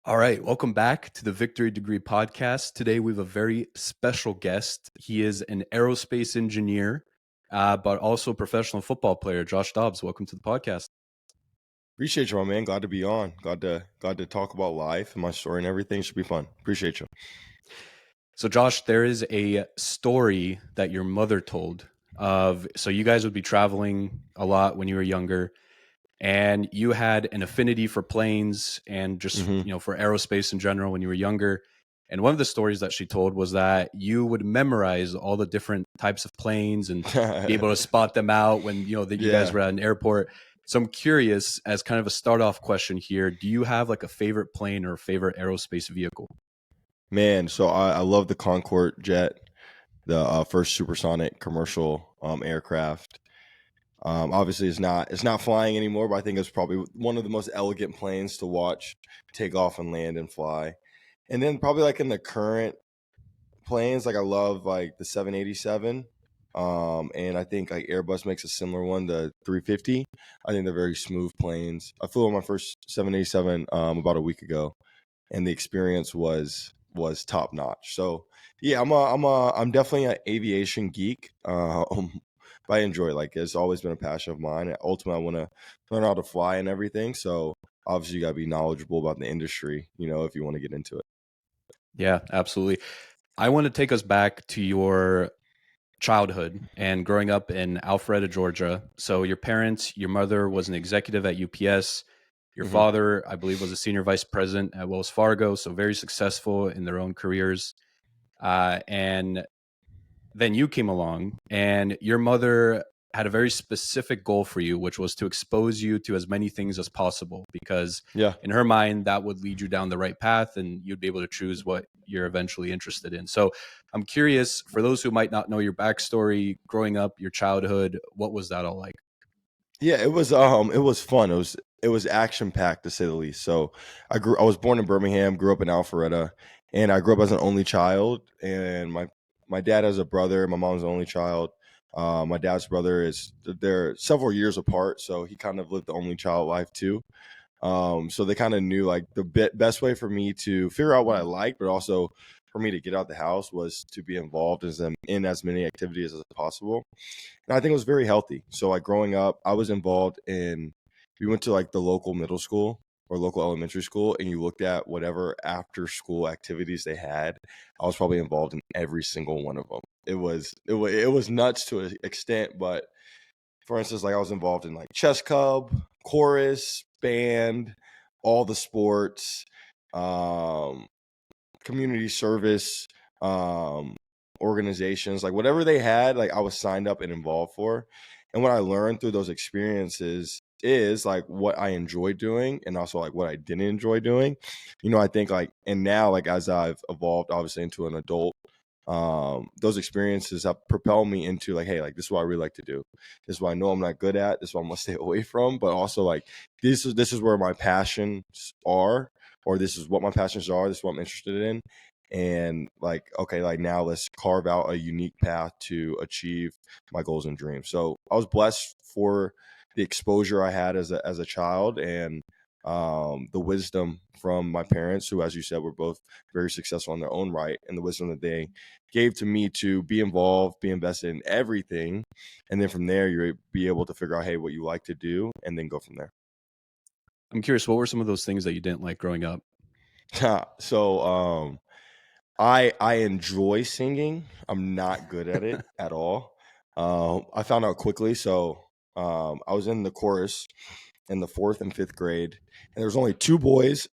All right, welcome back to the Victory Degree podcast. Today we have a very special guest. He is an aerospace engineer, but also a professional football player, Josh Dobbs. Welcome to the podcast. Appreciate you, my man. Glad to be on. Glad to talk about life and my story and everything. Should be fun. Appreciate you. So, Josh, there is a story that your mother told so you guys would be traveling a lot when you were younger, and you had an affinity for planes and just for aerospace in general when you were younger. And one of the stories that she told was that you would memorize all the different types of planes and be able to spot them out when you guys were at an airport. So I'm curious, as kind of a start off question here, do you have like a favorite plane or a favorite aerospace vehicle? Man, so I love the Concorde jet, the first supersonic commercial aircraft. Obviously, it's not flying anymore, but I think it's probably one of the most elegant planes to watch take off and land and fly. And then probably like in the current planes, like I love like the 787. And I think like Airbus makes a similar one, the 350. I think they're very smooth planes. I flew on my first 787 about a week ago, and the experience was top notch. So yeah, I'm definitely an aviation geek. But I enjoy it. Like it's always been a passion of mine. Ultimately, I want to learn how to fly and everything. So obviously, you got to be knowledgeable about the industry, if you want to get into it. Yeah, absolutely. I want to take us back to your childhood and growing up in Alpharetta, Georgia. So your mother was an executive at UPS. Your father, I believe, was a senior vice president at Wells Fargo. So very successful in their own careers. And then you came along and your mother had a very specific goal for you, which was to expose you to as many things as possible, because in her mind, that would lead you down the right path and you'd be able to choose what you're eventually interested in. So I'm curious, for those who might not know your backstory, growing up, your childhood, what was that all like? Yeah, it was fun. It was action packed to say the least. So I was born in Birmingham, grew up in Alpharetta, and I grew up as an only child. And my dad has a brother. My mom's the only child. My dad's brother they're several years apart, so he kind of lived the only child life too. So they kind of knew like the best way for me to figure out what I liked, but also for me to get out the house was to be involved in as many activities as possible. And I think it was very healthy. So like growing up, I was involved we went to like the local middle school or local elementary school, and you looked at whatever after school activities they had. I was probably involved in every single one of them. It was nuts to an extent, but for instance, like I was involved in like chess club, chorus, band, all the sports, community service, organizations, like whatever they had, like I was signed up and involved for. And what I learned through those experiences is like what I enjoyed doing and also like what I didn't enjoy doing. I think like, and now like as I've evolved obviously into an adult, those experiences have propelled me into like, hey, like this is what I really like to do. This is what I know I'm not good at. This is what I'm gonna stay away from. But also like this is where my passions are, or this is what my passions are. This is what I'm interested in. And like, okay, like now let's carve out a unique path to achieve my goals and dreams. So I was blessed for the exposure I had as a child, and the wisdom from my parents, who, as you said, were both very successful in their own right, and the wisdom that they gave to me to be involved, be invested in everything. And then from there, you'll be able to figure out, hey, what you like to do, and then go from there. I'm curious, what were some of those things that you didn't like growing up? So I enjoy singing. I'm not good at it at all. I found out quickly. So I was in the chorus in the 4th and 5th grade, and there's only 2 boys.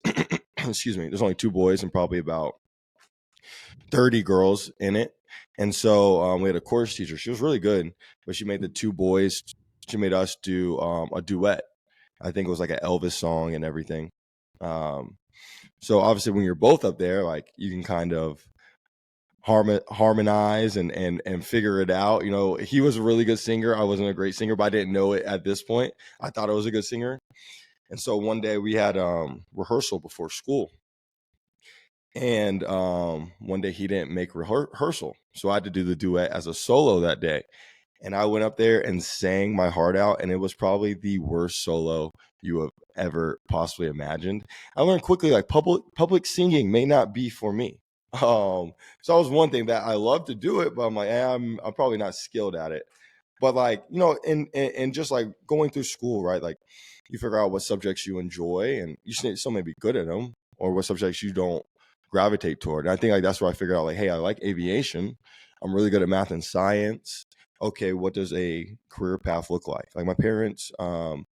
Excuse me. There's only 2 boys and probably about 30 girls in it. And so we had a chorus teacher. She was really good, but she made the 2 boys. She made us do a duet. I think it was like an Elvis song and everything. So obviously, when you're both up there, like you can kind of harmonize and figure it out. He was a really good singer. I wasn't a great singer, but I didn't know it at this point. I thought I was a good singer. And so one day we had rehearsal before school. And one day he didn't make rehearsal. So I had to do the duet as a solo that day. And I went up there and sang my heart out. And it was probably the worst solo you have ever possibly imagined. I learned quickly like public singing may not be for me. So that was one thing that I love to do it, but I'm like, I'm probably not skilled at it. But like, and just like going through school, right? Like you figure out what subjects you enjoy and you still may be good at them, or what subjects you don't gravitate toward. And I think like that's where I figured out like, hey, I like aviation. I'm really good at math and science. Okay, what does a career path look like? Like my parents, um,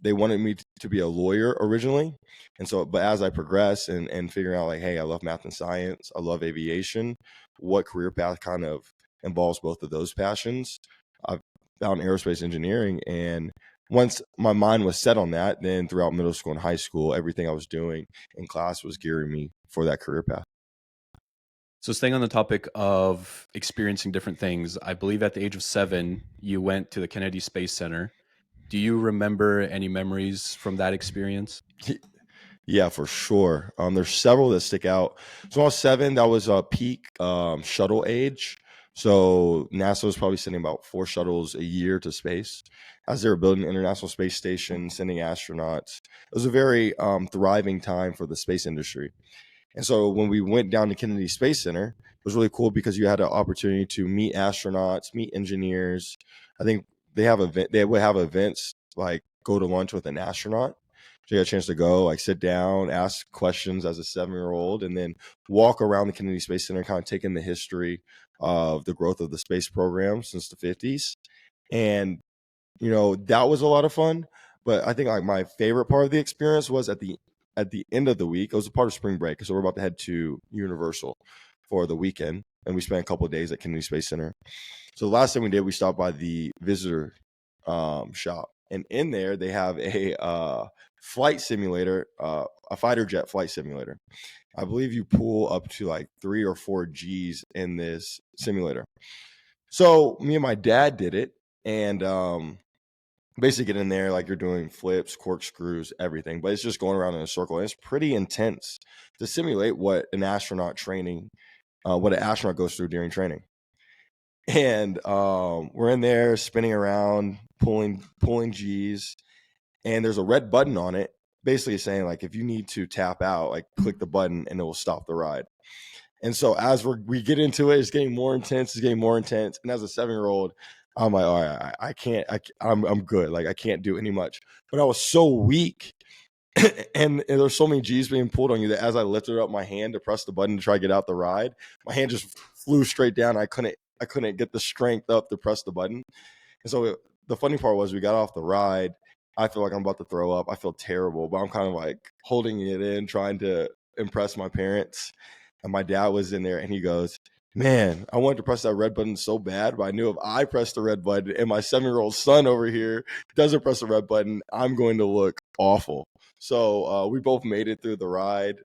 they wanted me to be a lawyer originally. And so, but as I progress and figuring out like, hey, I love math and science, I love aviation, what career path kind of involves both of those passions, I've found aerospace engineering. And once my mind was set on that, then throughout middle school and high school, everything I was doing in class was gearing me for that career path. So staying on the topic of experiencing different things, I believe at the age of 7, you went to the Kennedy Space Center. Do you remember any memories from that experience? Yeah, for sure. There's several that stick out. So when I was 7, that was a peak shuttle age. So NASA was probably sending about 4 shuttles a year to space as they were building the International Space Station, sending astronauts. It was a very thriving time for the space industry. And so when we went down to Kennedy Space Center, it was really cool because you had an opportunity to meet astronauts, meet engineers. I think they would have events like go to lunch with an astronaut. So you got a chance to go, like sit down, ask questions as a 7-year-old, and then walk around the Kennedy Space Center, kind of taking the history of the growth of the space program since the 50s. And that was a lot of fun. But I think like my favorite part of the experience was at the end of the week. It was a part of spring break, so we're about to head to Universal for the weekend, and we spent a couple of days at Kennedy Space Center. So the last thing we did, we stopped by the visitor shop, and in there they have a flight simulator, a fighter jet flight simulator. I believe you pull up to like 3 or 4 Gs in this simulator. So me and my dad did it, and basically get in there like you're doing flips, corkscrews, everything, but it's just going around in a circle. And it's pretty intense to simulate what an astronaut goes through during training. And we're in there spinning around, pulling G's, and there's a red button on it, basically saying like if you need to tap out, like click the button and it will stop the ride. And so as we get into it, it's getting more intense. It's getting more intense. And as a 7-year-old, I'm like, all right, I can't. I'm good. Like I can't do any much. But I was so weak, and there's so many G's being pulled on you that as I lifted up my hand to press the button to try to get out the ride, my hand just flew straight down. I couldn't get the strength up to press the button. And so the funny part was we got off the ride. I feel like I'm about to throw up. I feel terrible, but I'm kind of like holding it in, trying to impress my parents. And my dad was in there and he goes, man, I wanted to press that red button so bad, but I knew if I pressed the red button and my 7-year-old son over here doesn't press the red button, I'm going to look awful. So we both made it through the ride,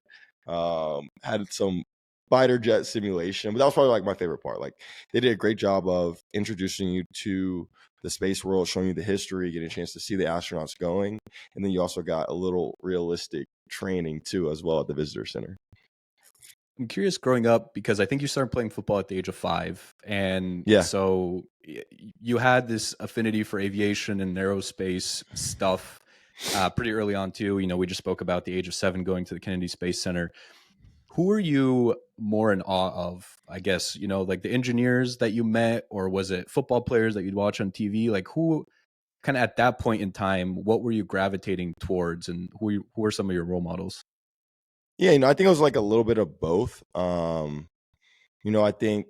had some fighter jet simulation, but that was probably like my favorite part. Like they did a great job of introducing you to the space world, showing you the history, getting a chance to see the astronauts going. And then you also got a little realistic training too, as well at the visitor center. I'm curious growing up because I think you started playing football at the age of 5. And Yeah. so you had this affinity for aviation and aerospace stuff pretty early on, too. We just spoke about the age of 7 going to the Kennedy Space Center. Who are you more in awe of? I guess, like the engineers that you met, or was it football players that you'd watch on TV? Like who kind of at that point in time, what were you gravitating towards, and who are some of your role models? Yeah, I think it was like a little bit of both. I think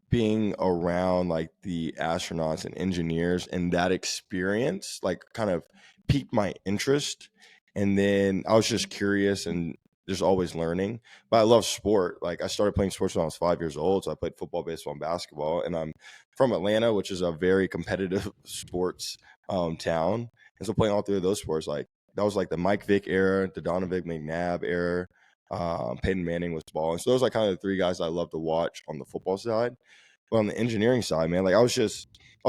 being around like the astronauts and engineers and that experience like kind of piqued my interest. And then I was just curious and just always learning. But I love sport. Like I started playing sports when I was 5 years old. So I played football, baseball, and basketball. And I'm from Atlanta, which is a very competitive sports town. And so playing all 3 of those sports, like that was like the Mike Vick era, the Donovan McNabb era. Peyton Manning was balling. So those are like kind of the 3 guys I love to watch on the football side. But on the engineering side, man, like I was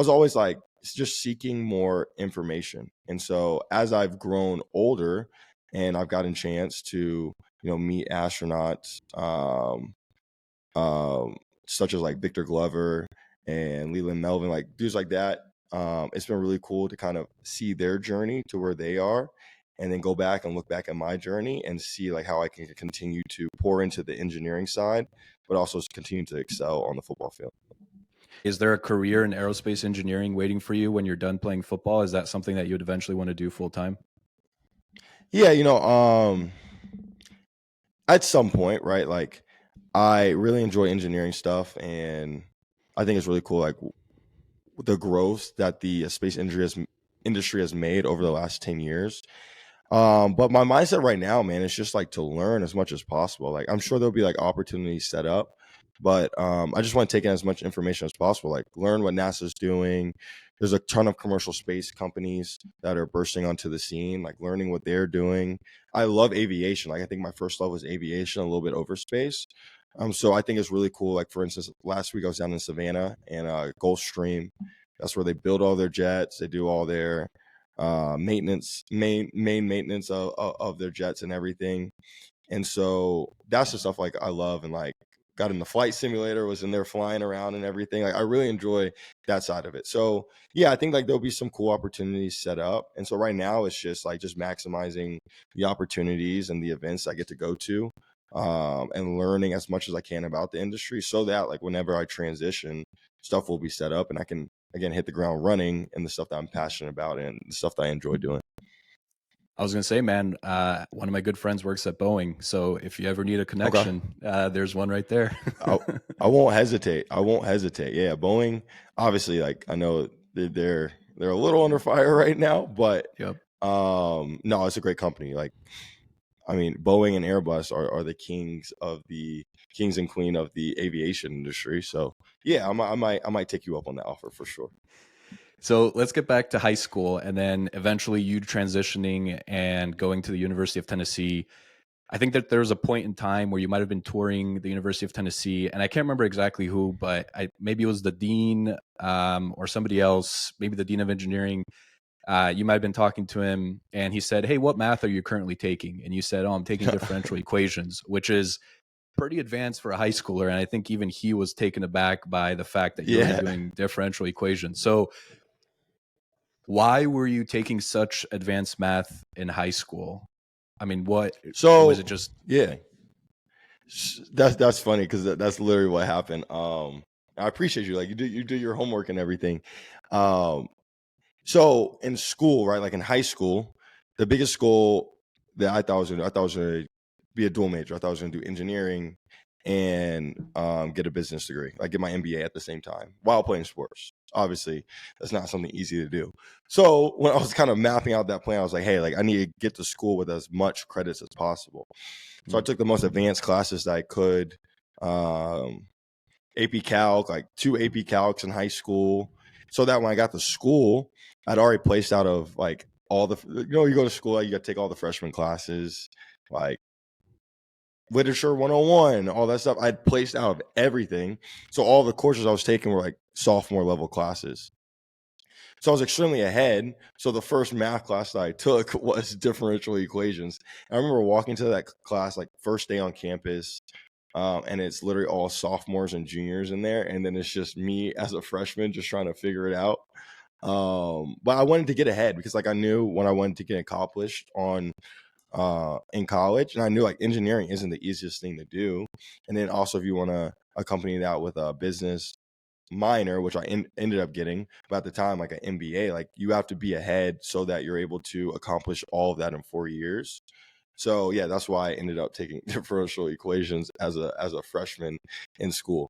always like just seeking more information. And so as I've grown older and I've gotten a chance to, meet astronauts, um, such as like Victor Glover and Leland Melvin, like dudes like that, It's been really cool to kind of see their journey to where they are, and then go back and look back at my journey and see like how I can continue to pour into the engineering side, but also continue to excel on the football field. Is there a career in aerospace engineering waiting for you when you're done playing football? Is that something that you'd eventually want to do full time? Yeah, at some point, right? Like, I really enjoy engineering stuff, and I think it's really cool, like the growth that the space industry has made over the last 10 years. But my mindset right now, man, is just like to learn as much as possible. Like, I'm sure there'll be like opportunities set up, but I just want to take in as much information as possible. Like, learn what NASA's doing. There's a ton of commercial space companies that are bursting onto the scene, like learning what they're doing. I love aviation. Like, I think my first love was aviation, a little bit over space. So I think it's really cool. Like, for instance, last week I was down in Savannah and Gulfstream. That's where they build all their jets. They do all their maintenance, main maintenance of their jets and everything. And so that's the stuff like I love, and like got in the flight simulator, was in there flying around and everything. Like, I really enjoy that side of it. So yeah, I think like there'll be some cool opportunities set up. And so right now it's just like just maximizing the opportunities and the events I get to go to, and learning as much as I can about the industry, so that like whenever I transition, stuff will be set up and I can again hit the ground running in the stuff that I'm passionate about and the stuff that I enjoy doing. I was going to say, man, one of my good friends works at Boeing. So if you ever need a Okay. connection, there's one right there. I, I won't hesitate. I won't hesitate. Yeah, Boeing, obviously, like I know they're a little under fire right now, but Yep. no, it's a great company. Like, I mean, Boeing and Airbus are the kings and queen of the aviation industry. So yeah, I might take you up on that offer for sure. So let's get back to high school and then eventually you transitioning and going to the University of Tennessee. I think that there was a point in time where you might have been touring the University of Tennessee, and I can't remember exactly who, but maybe it was the dean or somebody else, maybe the dean of engineering. You might have been talking to him, and he said, "Hey, what math are you currently taking?" And you said, "Oh, I'm taking differential equations," which is pretty advanced for a high schooler. And I think even he was taken aback by the fact that you were Yeah. doing differential equations. So why were you taking such advanced math in high school? I mean, what was it So just? yeah, that's funny because that's literally what happened. I appreciate you. Like, you do your homework and everything. Um, so in school, right, like in high school, the biggest goal that I thought I was gonna be a dual major. I thought I was gonna do engineering and get a business degree, like get my MBA at the same time while playing sports. Obviously, that's not something easy to do. So when I was kind of mapping out that plan, I was like, hey, like I need to get to school with as much credits as possible. So I took the most advanced classes that I could. Um, AP Calc, like 2 AP Calcs in high school, so that when I got to school, I'd already placed out of like all the, you go to school, you got to take all the freshman classes, like literature 101, all that stuff. I'd placed out of everything. So all the courses I was taking were like sophomore level classes. So I was extremely ahead. So the first math class that I took was differential equations. I remember walking to that class like first day on campus, and it's literally all sophomores and juniors in there, and then it's just me as a freshman just trying to figure it out. But I wanted to get ahead because like I knew what I wanted to get accomplished on in college, and I knew like engineering isn't the easiest thing to do. And then also if you want to accompany that with a business minor, which I ended up getting, but at the time like an MBA, like you have to be ahead so that you're able to accomplish all of that in 4 years. So yeah, that's why I ended up taking differential equations as a freshman in school.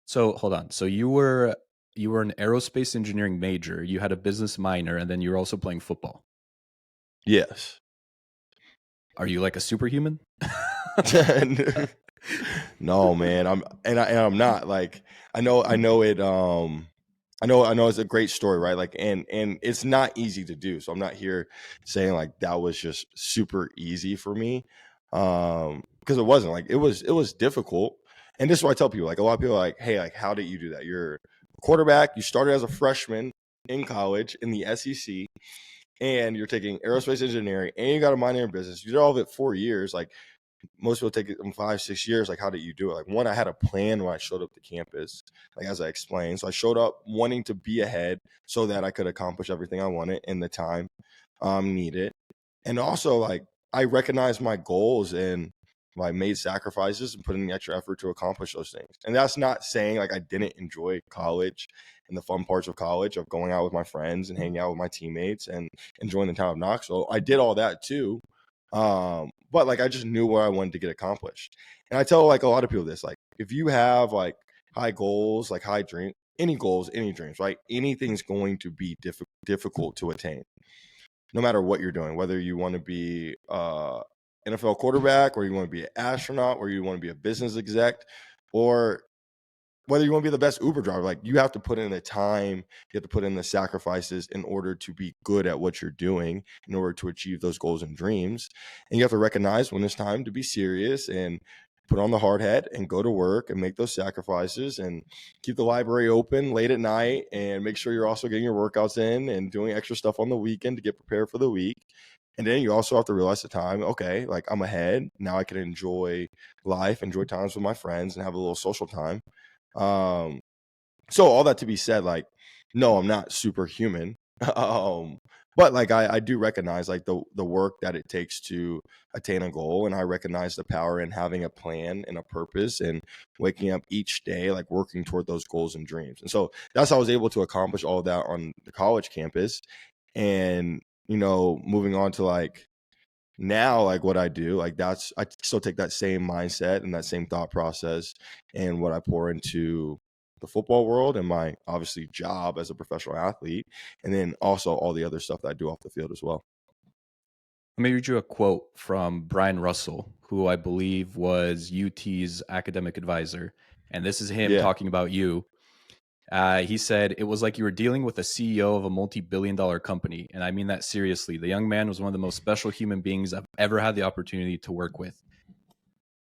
So hold on. So you were an aerospace engineering major. You had a business minor, and then you were also playing football. Yes. Are you like a superhuman? No, man. I'm not like I know it I know it's a great story, right? Like and it's not easy to do. So I'm not here saying like that was just super easy for me. Because it wasn't. Like it was difficult. And this is what I tell people. Like a lot of people are like, hey, like how did you do that? You're a quarterback, you started as a freshman in college in the SEC, and you're taking aerospace engineering and you got a minor in business. You did all of it 4 years. Like most people take it in 5-6 years. Like, how did you do it? Like, one, I had a plan when I showed up to campus, like as I explained. So I showed up wanting to be ahead so that I could accomplish everything I wanted in the time needed. And also, like, I recognized my goals and like made sacrifices and put in the extra effort to accomplish those things. And that's not saying like I didn't enjoy college and the fun parts of college, of going out with my friends and hanging out with my teammates and enjoying the town of Knoxville. I did all that too. But like I just knew what I wanted to get accomplished. And I tell like a lot of people this, like if you have like high goals, like high dreams, any goals, any dreams, right? Anything's going to be difficult to attain, no matter what you're doing, whether you want to be NFL quarterback, or you want to be an astronaut, or you want to be a business exec, or whether you want to be the best Uber driver. Like, you have to put in the time, you have to put in the sacrifices in order to be good at what you're doing, in order to achieve those goals and dreams. And you have to recognize when it's time to be serious and put on the hard hat and go to work and make those sacrifices and keep the library open late at night and make sure you're also getting your workouts in and doing extra stuff on the weekend to get prepared for the week. And then you also have to realize the time, okay, like I'm ahead. Now I can enjoy life, enjoy times with my friends, and have a little social time. Um, so all that to be said, like, no, I'm not superhuman. But like I do recognize like the work that it takes to attain a goal, and I recognize the power in having a plan and a purpose and waking up each day like working toward those goals and dreams. And so that's how I was able to accomplish all of that on the college campus. And moving on to like now, like what I do, like that's, I still take that same mindset and that same thought process and what I pour into the football world and my obviously job as a professional athlete, and then also all the other stuff that I do off the field as well. Let me read you a quote from Brian Russell, who I believe was UT's academic advisor. And this is him Yeah. talking about you. He said, "It was like you were dealing with a CEO of a multi-billion-dollar company. And I mean that seriously. The young man was one of the most special human beings I've ever had the opportunity to work with."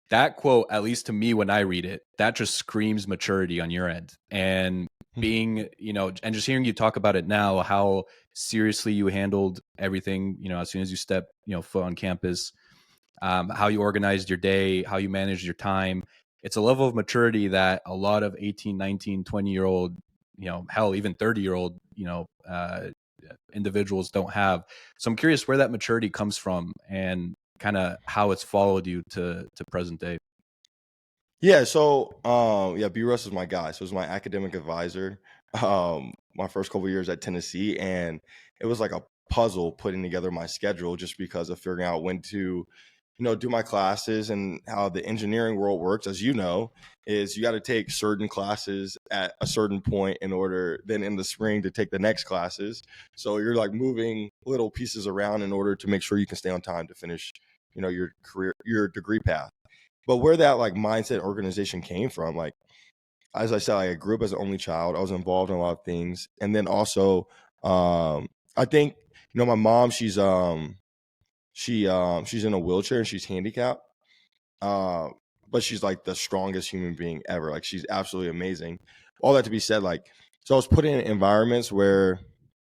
That quote, at least to me when I read it, that just screams maturity on your end. And being, and just hearing you talk about it now, how seriously you handled everything, as soon as you step, foot on campus, how you organized your day, how you managed your time. It's a level of maturity that a lot of 18, 19, 20-year-old, hell, even 30-year-old, individuals don't have. So I'm curious where that maturity comes from and kind of how it's followed you to present day. Yeah, so B Russ is my guy. So it was my academic advisor my first couple of years at Tennessee, and it was like a puzzle putting together my schedule just because of figuring out when to do my classes. And how the engineering world works, as you know, is you got to take certain classes at a certain point in order then in the spring to take the next classes. So you're like moving little pieces around in order to make sure you can stay on time to finish your career, your degree path. But where that like mindset organization came from, like as I said, like, I grew up as an only child. I was involved in a lot of things. And then also I think my mom, she's she's in a wheelchair and she's handicapped. Uh, but she's like the strongest human being ever. Like, she's absolutely amazing. All that to be said, like, so I was put in environments where,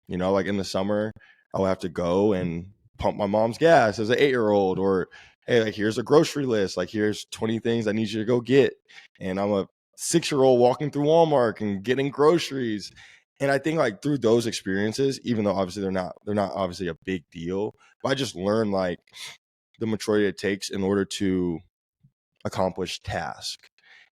like in the summer, I would have to go and pump my mom's gas as an 8-year-old, or hey, like here's a grocery list, like here's 20 things I need you to go get, and I'm a 6-year-old walking through Walmart and getting groceries. And I think like through those experiences, even though obviously they're not obviously a big deal, but I just learned like the maturity it takes in order to accomplish task.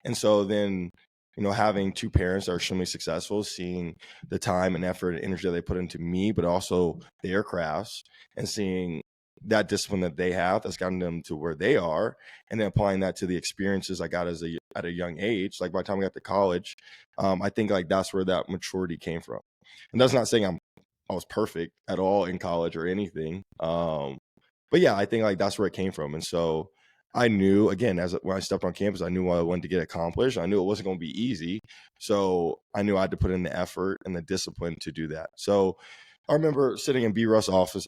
And so then, having two parents that are extremely successful, seeing the time and effort and energy that they put into me, but also their crafts, and seeing that discipline that they have that's gotten them to where they are, and then applying that to the experiences I got at a young age. Like by the time I got to college, I think like that's where that maturity came from. And that's not saying I was perfect at all in college or anything. But yeah, I think like that's where it came from. And so I knew, again, when I stepped on campus, I knew what I wanted to get accomplished. I knew it wasn't going to be easy. So I knew I had to put in the effort and the discipline to do that. So I remember sitting in B. Russ' office.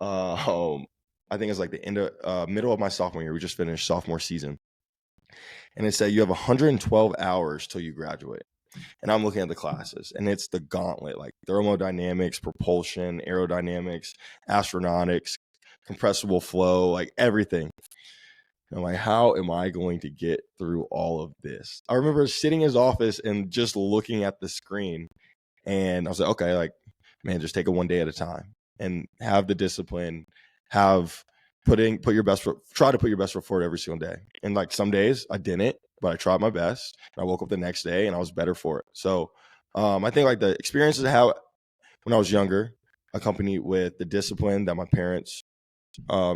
I think it's like the end of middle of my sophomore year. We just finished sophomore season. And it said, you have 112 hours till you graduate. And I'm looking at the classes, and it's the gauntlet, like thermodynamics, propulsion, aerodynamics, astronautics, compressible flow, like everything. I'm like, how am I going to get through all of this? I remember sitting in his office and just looking at the screen, and I was like, okay, like, man, just take it one day at a time and have the discipline, try to put your best foot forward every single day. And like some days I didn't, but I tried my best. I woke up the next day and I was better for it. So I think like the experiences I had when I was younger, accompanied with the discipline that my parents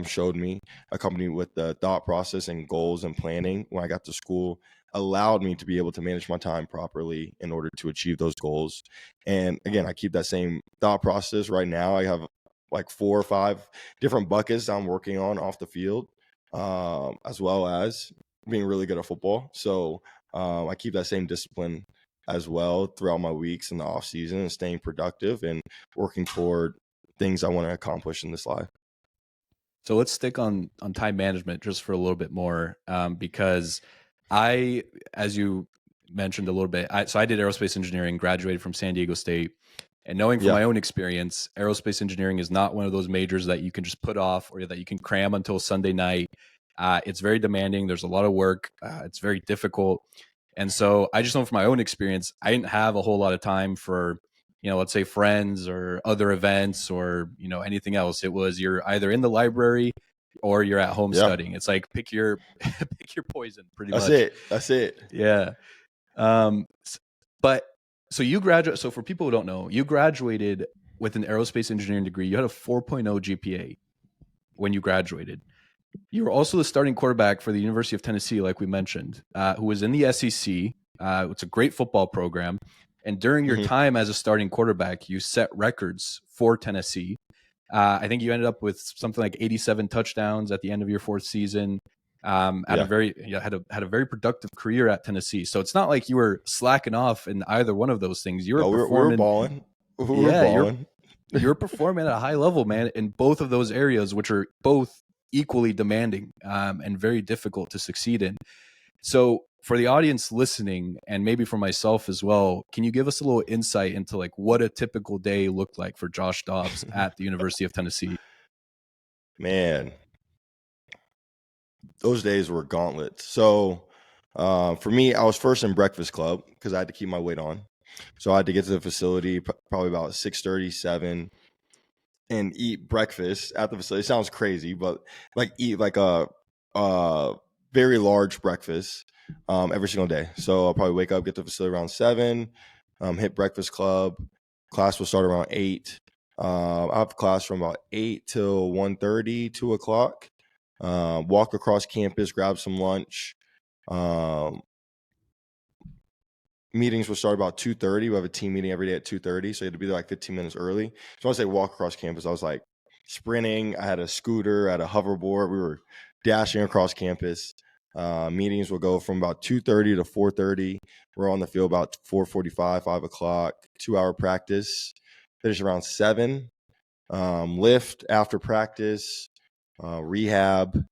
showed me, accompanied with the thought process and goals and planning when I got to school, allowed me to be able to manage my time properly in order to achieve those goals. And again, I keep that same thought process right now. I have like 4 or 5 different buckets I'm working on off the field, as well as being really good at football. So I keep that same discipline as well throughout my weeks in the off season, and staying productive and working toward things I want to accomplish in this life. So let's stick on time management just for a little bit more, because I, as you mentioned a little bit, so I did aerospace engineering, graduated from San Diego State, and knowing from Yeah. my own experience, aerospace engineering is not one of those majors that you can just put off or that you can cram until Sunday night. It's very demanding. There's a lot of work. It's very difficult. And so I just know from my own experience, I didn't have a whole lot of time for, let's say friends or other events or, anything else. It was you're either in the library or you're at home Yeah. studying. It's like pick your pick your poison pretty That's much. it. That's it. Yeah. But so you graduate. So for people who don't know, you graduated with an aerospace engineering degree. You had a 4.0 GPA when you graduated. You were also the starting quarterback for the University of Tennessee, like we mentioned, who was in the SEC. It's a great football program. And during your time as a starting quarterback, you set records for Tennessee. I think you ended up with something like 87 touchdowns at the end of your 4th season. Had a very productive career at Tennessee. So it's not like you were slacking off in either one of those things. You were performing. We were balling. We were balling. You're performing at a high level, man, in both of those areas, which are both equally demanding and very difficult to succeed in. So for the audience listening, and maybe for myself as well, can you give us a little insight into like what a typical day looked like for Josh Dobbs at the University of Tennessee? Man, those days were gauntlets. So for me, I was first in breakfast club because I had to keep my weight on. So I had to get to the facility probably about 6:30, 7, and eat breakfast at the facility. It sounds crazy, but like eat like a very large breakfast every single day. So I'll probably wake up, get to the facility around 7, hit breakfast club. Class will start around 8. I have class from about 8 till 1:30, 2 o'clock. Walk across campus, grab some lunch. Meetings will start about 2:30. We have a team meeting every day at 2:30, so you had to be there like 15 minutes early. So when I say walk across campus, I was like sprinting. I had a scooter, I had a hoverboard. We were dashing across campus. Meetings will go from about 2:30 to 4:30. We're on the field about 4:45, 5 o'clock. 2-hour practice. Finish around 7. Lift after practice. Rehab.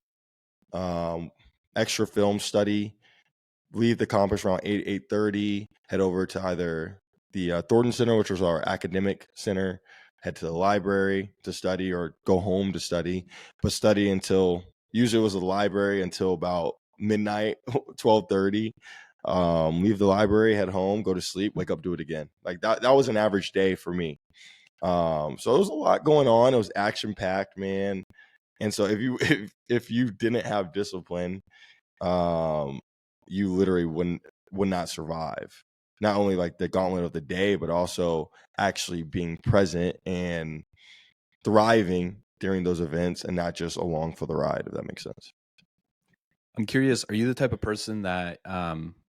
Extra film study. Leave the campus around 8:30, head over to either the Thornton Center, which was our academic center, head to the library to study, or go home to study, but study until, usually it was the library until about midnight, 12:30. Leave the library, head home, go to sleep, wake up, do it again. Like that was an average day for me. So there was a lot going on. It was action packed, man. And so if you didn't have discipline, you literally would not survive. Not only like the gauntlet of the day, but also actually being present and thriving during those events, and not just along for the ride, if that makes sense. I'm curious, are you the type of person that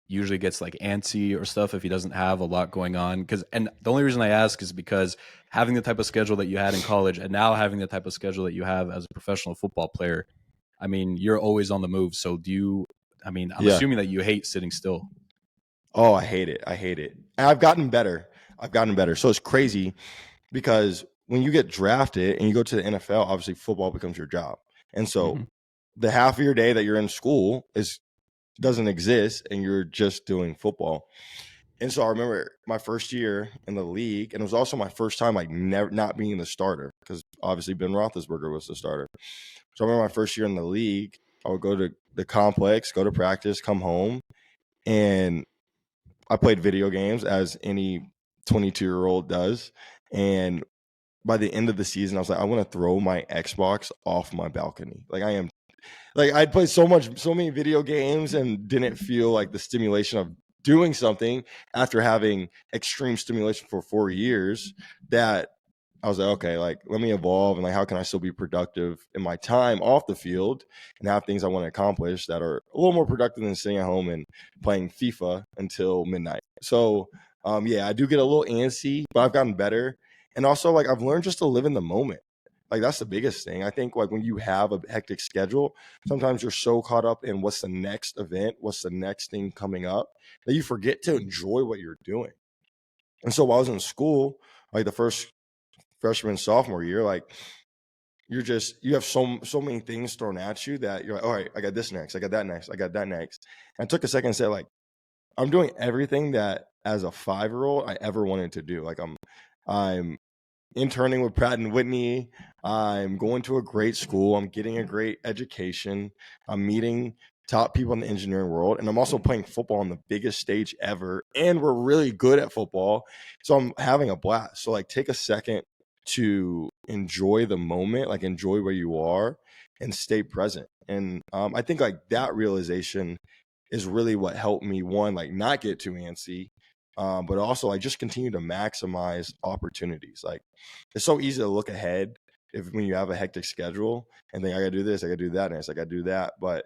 usually gets like antsy or stuff if he doesn't have a lot going on? And the only reason I ask is because having the type of schedule that you had in college and now having the type of schedule that you have as a professional football player, I mean, you're always on the move. So I'm assuming that you hate sitting still. Oh, I hate it. And I've gotten better. So it's crazy because when you get drafted and you go to the NFL, obviously football becomes your job. And so the half of your day that you're in school doesn't exist, and you're just doing football. And so I remember my first year in the league, and it was also my first time like not being the starter, because obviously Ben Roethlisberger was the starter. So I remember my first year in the league, I would go to the complex, go to practice, come home, and I played video games as any 22-year-old does. And by the end of the season, I was like, I want to throw my Xbox off my balcony. Like, I am, like, I'd played so many video games and didn't feel like the stimulation of doing something after having extreme stimulation for 4 years, that I was like, okay, like, let me evolve, and like, how can I still be productive in my time off the field and have things I want to accomplish that are a little more productive than sitting at home and playing FIFA until midnight. So, yeah, I do get a little antsy, but I've gotten better. And also, like, I've learned just to live in the moment. Like, that's the biggest thing. I think, like, when you have a hectic schedule, sometimes you're so caught up in what's the next event, what's the next thing coming up, that you forget to enjoy what you're doing. And so while I was in school, like the first freshman, sophomore year, like, you have so many things thrown at you that you're like, all right, I got this next, I got that next, I got that next. And I took a second and said, like, I'm doing everything that as a 5-year-old I ever wanted to do. Like, I'm interning with Pratt and Whitney. I'm going to a great school. I'm getting a great education. I'm meeting top people in the engineering world. And I'm also playing football on the biggest stage ever. And we're really good at football. So I'm having a blast. So, like, take a second to enjoy the moment, like, enjoy where you are and stay present. And I think, like, that realization is really what helped me, one, like, not get too antsy, but also, like, just continue to maximize opportunities. Like, it's so easy to look ahead when you have a hectic schedule and think, I gotta do this, I gotta do that next, I gotta do that. But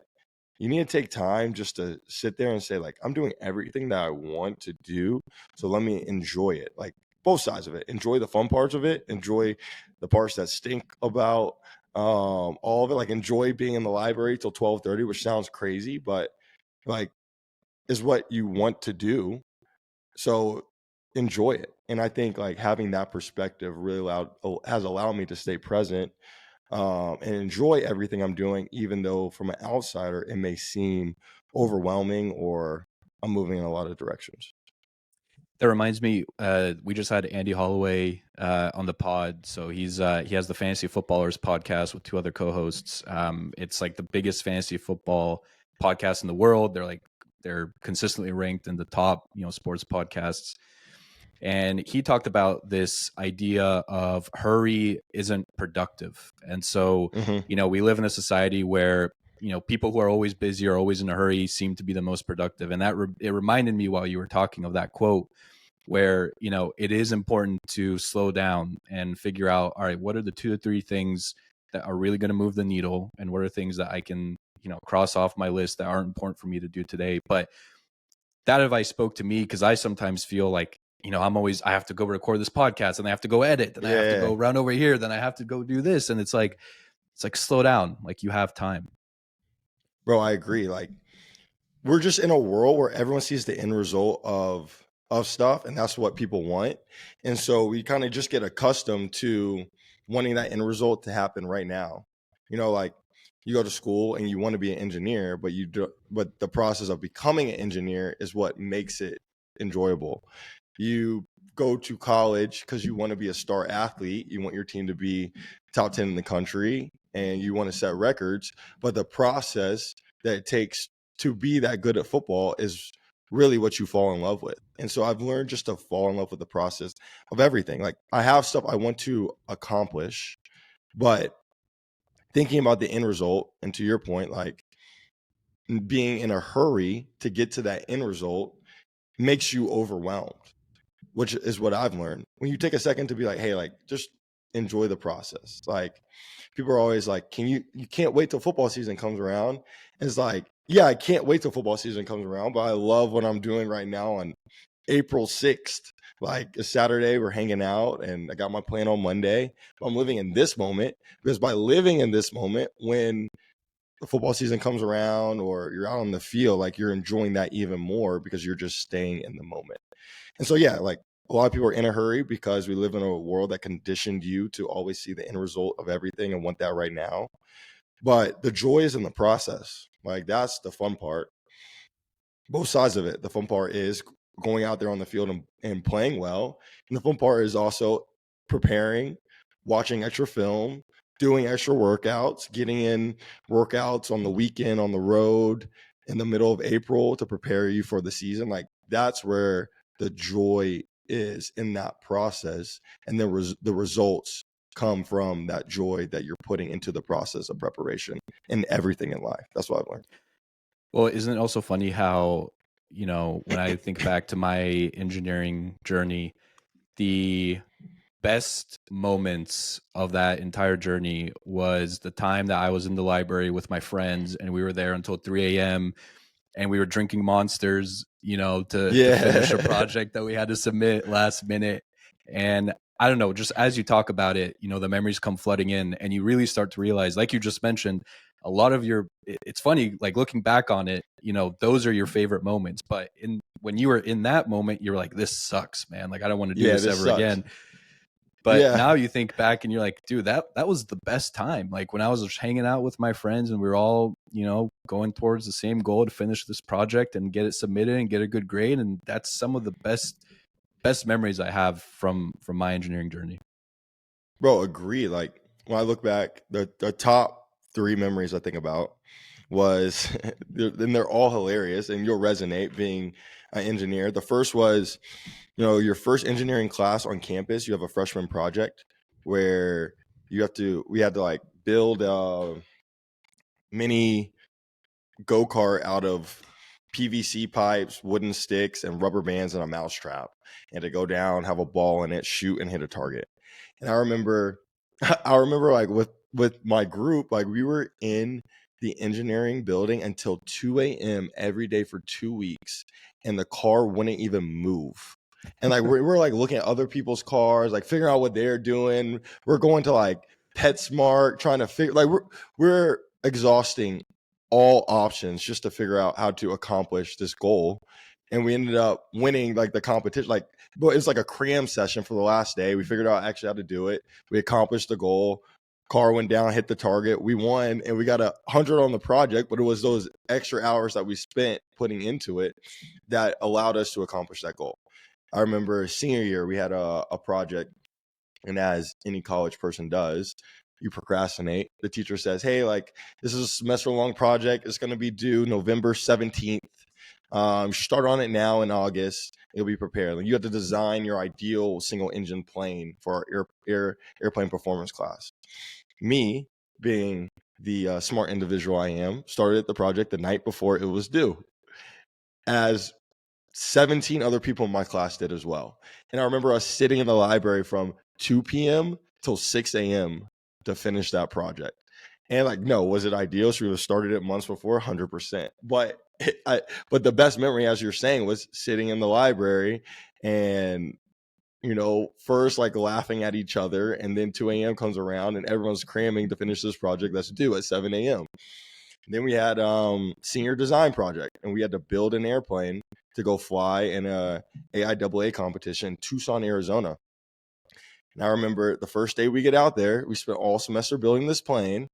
you need to take time just to sit there and say, like, I'm doing everything that I want to do, so let me enjoy it. Like, both sides of it. Enjoy the fun parts of it. Enjoy the parts that stink about all of it. Like, enjoy being in the library till 12:30, which sounds crazy, but, like, is what you want to do. So enjoy it. And I think, like, having that perspective really has allowed me to stay present, and enjoy everything I'm doing, even though from an outsider it may seem overwhelming or I'm moving in a lot of directions. That reminds me, we just had Andy Holloway on the pod. So he has the Fantasy Footballers podcast with two other co-hosts. It's like the biggest fantasy football podcast in the world. They're consistently ranked in the top, sports podcasts. And he talked about this idea of hurry isn't productive. And so, Hmm. we live in a society where, people who are always busy or always in a hurry seem to be the most productive. And it reminded me while you were talking of that quote where, it is important to slow down and figure out, all right, what are the 2 to 3 things that are really going to move the needle? And what are things that I can, cross off my list that aren't important for me to do today? But that advice spoke to me because I sometimes feel like, I have to go record this podcast and I have to go edit and I have to Yeah, go run over here. Then I have to go do this. And it's like slow down. Like, you have time. bro, I agree. Like, we're just in a world where everyone sees the end result of stuff, and that's what people want. And so we kind of just get accustomed to wanting that end result to happen right now. Like, you go to school and you want to be an engineer, but the process of becoming an engineer is what makes it enjoyable. You go to college because you want to be a star athlete, you want your team to be top 10 in the country, and you want to set records, but the process that it takes to be that good at football is really what you fall in love with. And so I've learned just to fall in love with the process of everything. Like, I have stuff I want to accomplish, but thinking about the end result, and to your point, like, being in a hurry to get to that end result makes you overwhelmed, which is what I've learned. When you take a second to be like, hey, like, just enjoy the process. Like, people are always like, you can't wait till football season comes around. And it's like, yeah, I can't wait till football season comes around, but I love what I'm doing right now on April 6th. Like, it's Saturday, we're hanging out, and I got my plan on Monday. But I'm living in this moment, because by living in this moment, when the football season comes around or you're out on the field, like, you're enjoying that even more because you're just staying in the moment. And so, yeah, like, a lot of people are in a hurry because we live in a world that conditioned you to always see the end result of everything and want that right now. But the joy is in the process. Like, that's the fun part. Both sides of it. The fun part is going out there on the field and playing well. And the fun part is also preparing, watching extra film, doing extra workouts, getting in workouts on the weekend, on the road in the middle of April to prepare you for the season. Like that's where the joy is in that process. And then the results come from that joy that you're putting into the process of preparation and everything in life. That's what I've learned. Well, isn't it also funny how, when I think back to my engineering journey, the best moments of that entire journey was the time that I was in the library with my friends and we were there until 3 a.m. and we were drinking monsters, to finish a Yeah. project that we had to submit last minute. And I don't know, just as you talk about it, the memories come flooding in and you really start to realize, like you just mentioned, a lot of it's funny, like looking back on it, those are your favorite moments. But when you were in that moment, you're like, this sucks, man. Like, I don't want to do Yeah, this this ever sucks. again. But Yeah. now you think back and you're like, dude, that was the best time. Like when I was just hanging out with my friends and we were all, going towards the same goal to finish this project and get it submitted and get a good grade. And that's some of the best memories I have from my engineering journey. Bro, agree. Like when I look back, the top three memories I think about was, and they're all hilarious, and you'll resonate being an engineer. The first was, your first engineering class on campus. You have a freshman project where we had to like build a mini go-kart out of PVC pipes, wooden sticks, and rubber bands and a mousetrap, and to go down, have a ball in it, shoot, and hit a target. And I remember, like with my group, like we were in the engineering building until 2 a.m. every day for 2 weeks, and the car wouldn't even move. And like we're like looking at other people's cars, like figuring out what they're doing. We're going to like PetSmart, trying to figure like we're exhausting all options just to figure out how to accomplish this goal. And we ended up winning like the competition. Like, but it's like a cram session for the last day. We figured out actually how to do it. We accomplished the goal. Car went down, hit the target. We won, and we got 100 on the project. But it was those extra hours that we spent putting into it that allowed us to accomplish that goal. I remember senior year, we had a project, and as any college person does, you procrastinate. The teacher says, hey, like this is a semester long project. It's going to be due November 17th. Start on it now in August. You'll be prepared. Like, you have to design your ideal single engine plane for our airplane performance class. Me, being the smart individual I am, started the project the night before it was due, as 17 other people in my class did as well. And I remember us sitting in the library from 2 p.m. till 6 a.m. to finish that project. And like, no, was it ideal? Should we have started it months before? 100%. But but the best memory, as you're saying, was sitting in the library and, first like laughing at each other. And then 2 a.m. comes around and everyone's cramming to finish this project that's due at 7 a.m. Then we had senior design project, and we had to build an airplane to go fly in a AIAA competition in Tucson, Arizona. And I remember the first day we get out there, we spent all semester building this plane.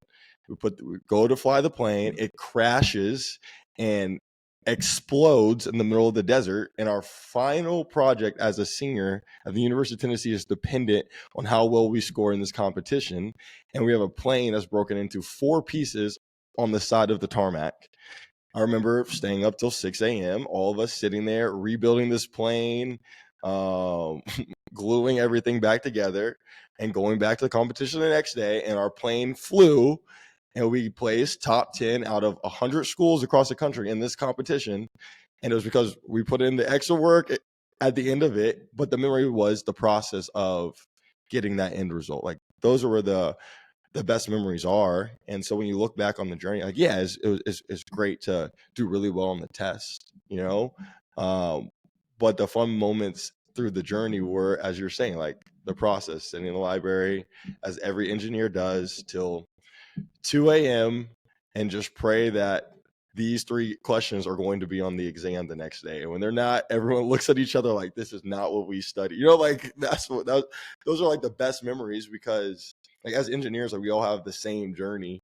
We go to fly the plane, it crashes and explodes in the middle of the desert. And our final project as a senior at the University of Tennessee is dependent on how well we score in this competition. And we have a plane that's broken into 4 pieces on the side of the tarmac. I remember staying up till 6 a.m., all of us sitting there rebuilding this plane, gluing everything back together, and going back to the competition the next day. And our plane flew, and we placed top 10 out of 100 schools across the country in this competition. And it was because we put in the extra work at the end of it. But the memory was the process of getting that end result. Like, those are where the best memories are. And so when you look back on the journey, like, yeah, it's great to do really well on the test, but the fun moments through the journey were, as you're saying, like the process, sitting in the library, as every engineer does, till 2 a.m. and just pray that these 3 questions are going to be on the exam the next day. And when they're not, everyone looks at each other like, this is not what we studied. Like those are like the best memories, because like as engineers, like we all have the same journey.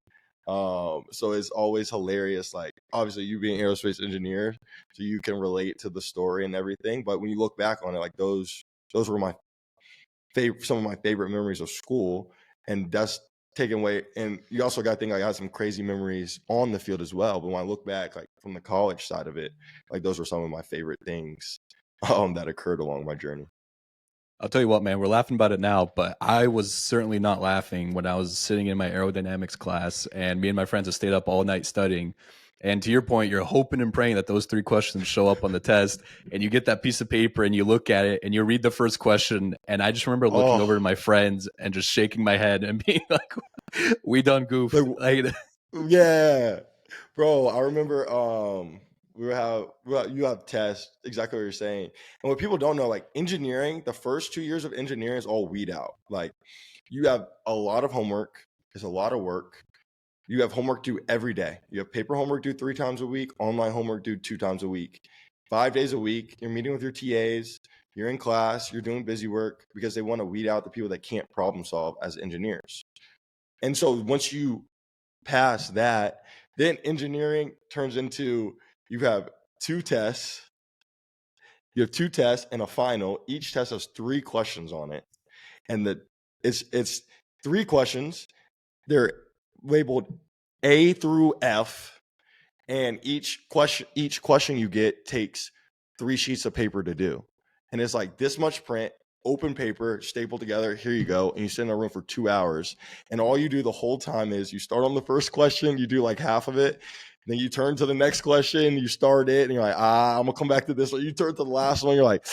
So it's always hilarious. Like, obviously you being an aerospace engineer, so you can relate to the story and everything. But when you look back on it, like those were some of my favorite memories of school, and that's taken away. And you also got to think, like, I had some crazy memories on the field as well. But when I look back, like from the college side of it, like those were some of my favorite things that occurred along my journey. I'll tell you what, man, we're laughing about it now, but I was certainly not laughing when I was sitting in my aerodynamics class and me and my friends have stayed up all night studying. And to your point, you're hoping and praying that those 3 questions show up on the test, and you get that piece of paper and you look at it and you read the first question. And I just remember looking over to Oh, my friends and just shaking my head and being like, we done goofed. like, Like, yeah, bro. I remember you have tests, exactly what you're saying. And what people don't know, like engineering, the first 2 years of engineering is all weed out. Like you have a lot of homework, it's a lot of work. You have homework due every day. You have paper homework due 3 times a week, online homework due 2 times a week. 5 days a week, you're meeting with your TAs, you're in class, you're doing busy work because they want to weed out the people that can't problem solve as engineers. And so once you pass that, then engineering turns into you have 2 tests. You have 2 tests and a final. Each test has 3 questions on it, and it's 3 questions. They're labeled A through F, and each question you get takes 3 sheets of paper to do, and it's like this much print, open paper, stapled together. Here you go, and you sit in a room for 2 hours, and all you do the whole time is you start on the first question, you do like half of it. Then you turn to the next question, you start it, and you're like, I'm gonna come back to this one. You turn to the last one, you're like,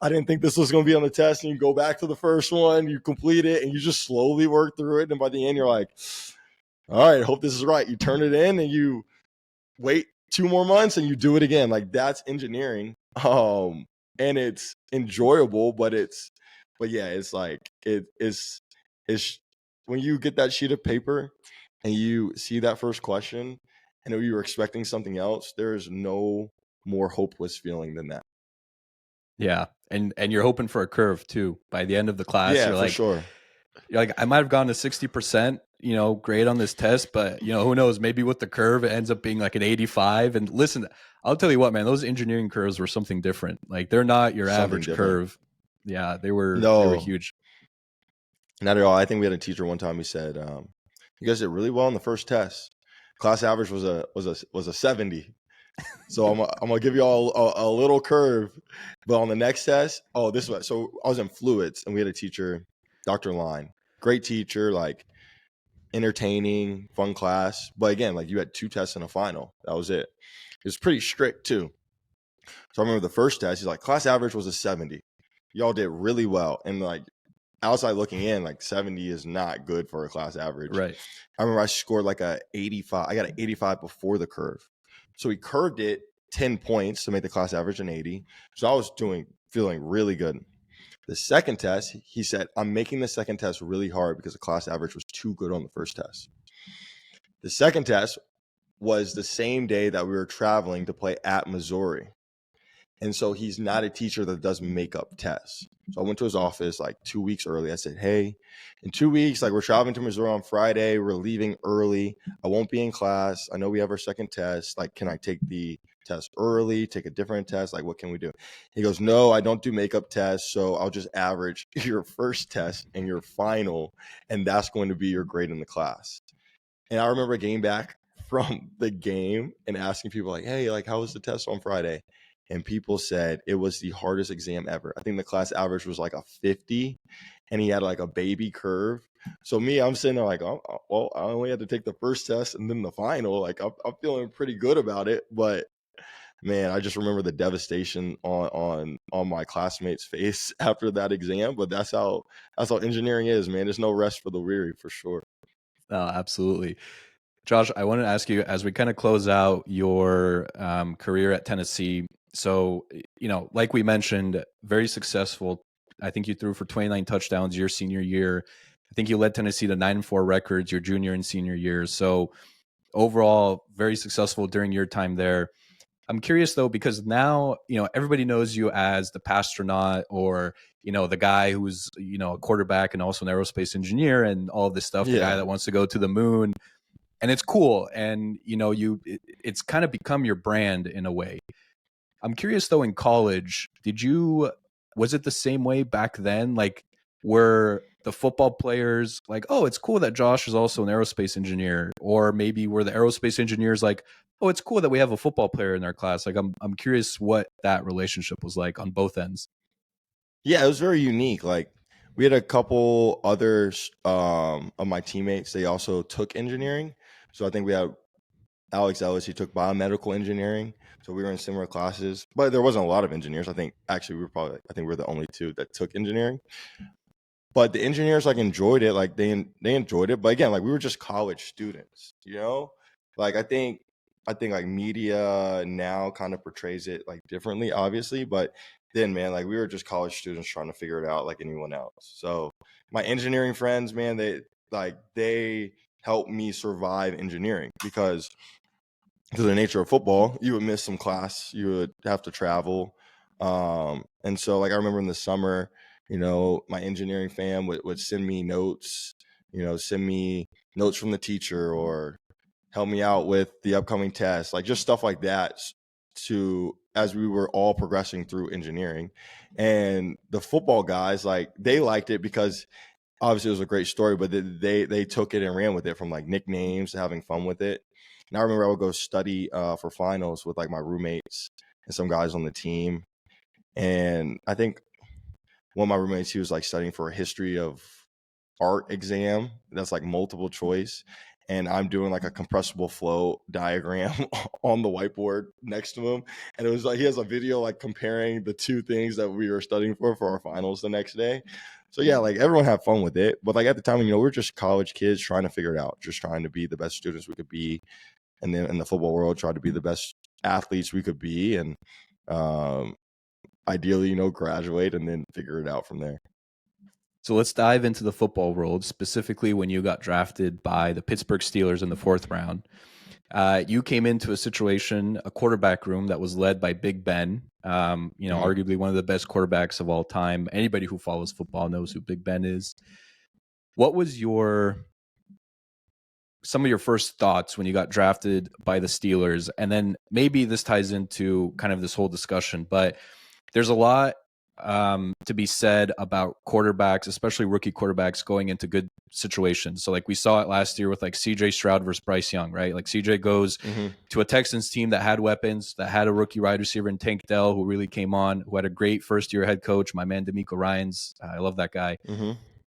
I didn't think this was gonna be on the test. And you go back to the first one, you complete it, and you just slowly work through it. And by the end, you're like, all right, I hope this is right. You turn it in and you wait 2 more months and you do it again. Like that's engineering. And it's enjoyable, but yeah, it's like it's when you get that sheet of paper and you see that first question and you were expecting something else, there's no more hopeless feeling than that. yeah. And you're hoping for a curve too. By the end of the class, Yeah, for sure. you're like, I might have gone to 60%, grade on this test, but who knows? Maybe with the curve, it ends up being like an 85. And listen, I'll tell you what, man, those engineering curves were something different. Like they're not your Something average different. curve. Yeah, they were No, huge. not at all. I think we had a teacher one time. He said, "You guys did really well on the first test. Class average was a 70. So I'm gonna give you all a little curve, but on the next test, this was so I was in fluids and we had a teacher, Dr. Line, great teacher, like entertaining, fun class. But again, like you had 2 tests and a final. That was it. It was pretty strict too. So I remember the first test. He's like, class average was a 70. Y'all did really well, and like outside looking in, like 70 is not good for a class average. Right. I remember I scored like a 85. I got an 85 before the curve. So he curved it 10 points to make the class average an 80. So I was feeling really good. The second test, he said, I'm making the second test really hard because the class average was too good on the first test. The second test was the same day that we were traveling to play at Missouri. And so he's not a teacher that does makeup tests. So I went to his office like 2 weeks early. I said, hey, in 2 weeks, like we're traveling to Missouri on Friday. We're leaving early. I won't be in class. I know we have our second test. Like, can I take the test early, take a different test? Like, what can we do? He goes, no, I don't do makeup tests. So I'll just average your first test and your final. And that's going to be your grade in the class. And I remember getting back from the game and asking people like, hey, like, how was the test on Friday? And people said it was the hardest exam ever. I think the class average was like a 50 and he had like a baby curve. So I'm sitting there like, oh, well, I only had to take the first test and then the final. Like I'm feeling pretty good about it. But man, I just remember the devastation on my classmates' face after that exam. But that's how engineering is, man. There's no rest for the weary, for sure. Absolutely. Josh, I wanted to ask you as we kind of close out your career at Tennessee. So, like we mentioned, very successful. I think you threw for 29 touchdowns your senior year. I think you led Tennessee to 9-4 records your junior and senior years. So, overall, very successful during your time there. I'm curious though, because now, everybody knows you as the pastronaut or, the guy who's, a quarterback and also an aerospace engineer and all this stuff, the guy Yeah. that wants to go to the moon. And it's cool. And, it's kind of become your brand in a way. I'm curious though, in college, did you was it the same way back then? Like, were the football players like, oh, it's cool that Josh is also an aerospace engineer? Or maybe were the aerospace engineers like, oh, it's cool that we have a football player in our class? Like, I'm curious what that relationship was like on both ends. Yeah, it was very unique. Like we had a couple others of my teammates. They also took engineering. So I think we had Alex Ellis. He took biomedical engineering. So we were in similar classes, but there wasn't a lot of engineers. I think actually I think we were the only two that took engineering. But the engineers like enjoyed it. Like they enjoyed it. But again, like we were just college students. You know, like I think like media now kind of portrays it like differently, obviously. But then, man, like we were just college students trying to figure it out like anyone else. So my engineering friends, man, they helped me survive engineering because of the nature of football, you would miss some class, you would have to travel. And so like I remember in the summer, my engineering fam would send me notes, send me notes from the teacher or help me out with the upcoming test, like just stuff like that to as we were all progressing through engineering. And the football guys, like they liked it because obviously it was a great story, but they took it and ran with it, from like nicknames to having fun with it. And I remember I would go study for finals with like my roommates and some guys on the team. And I think one of my roommates, he was like studying for a history of art exam that's like multiple choice. And I'm doing like a compressible flow diagram on the whiteboard next to him. And it was like he has a video like comparing the two things that we were studying for our finals the next day. So yeah, like everyone had fun with it. But like at the time, we were just college kids trying to figure it out, just trying to be the best students we could be. And then in the football world, try to be the best athletes we could be. And um, ideally, graduate and then figure it out from there. So let's dive into the football world, specifically when you got drafted by the Pittsburgh Steelers in the 4th round. You came into a situation, a quarterback room that was led by Big Ben, arguably one of the best quarterbacks of all time. Anybody who follows football knows who Big Ben is. What was some of your first thoughts when you got drafted by the Steelers? And then maybe this ties into kind of this whole discussion, but there's a lot to be said about quarterbacks, especially rookie quarterbacks, going into good situations. So like we saw it last year with like CJ Stroud versus Bryce Young, right? Like CJ goes to a Texans team that had weapons, that had a rookie wide receiver in Tank Dell, who really came on, who had a great first-year head coach, my man D'Amico Ryans. I love that guy.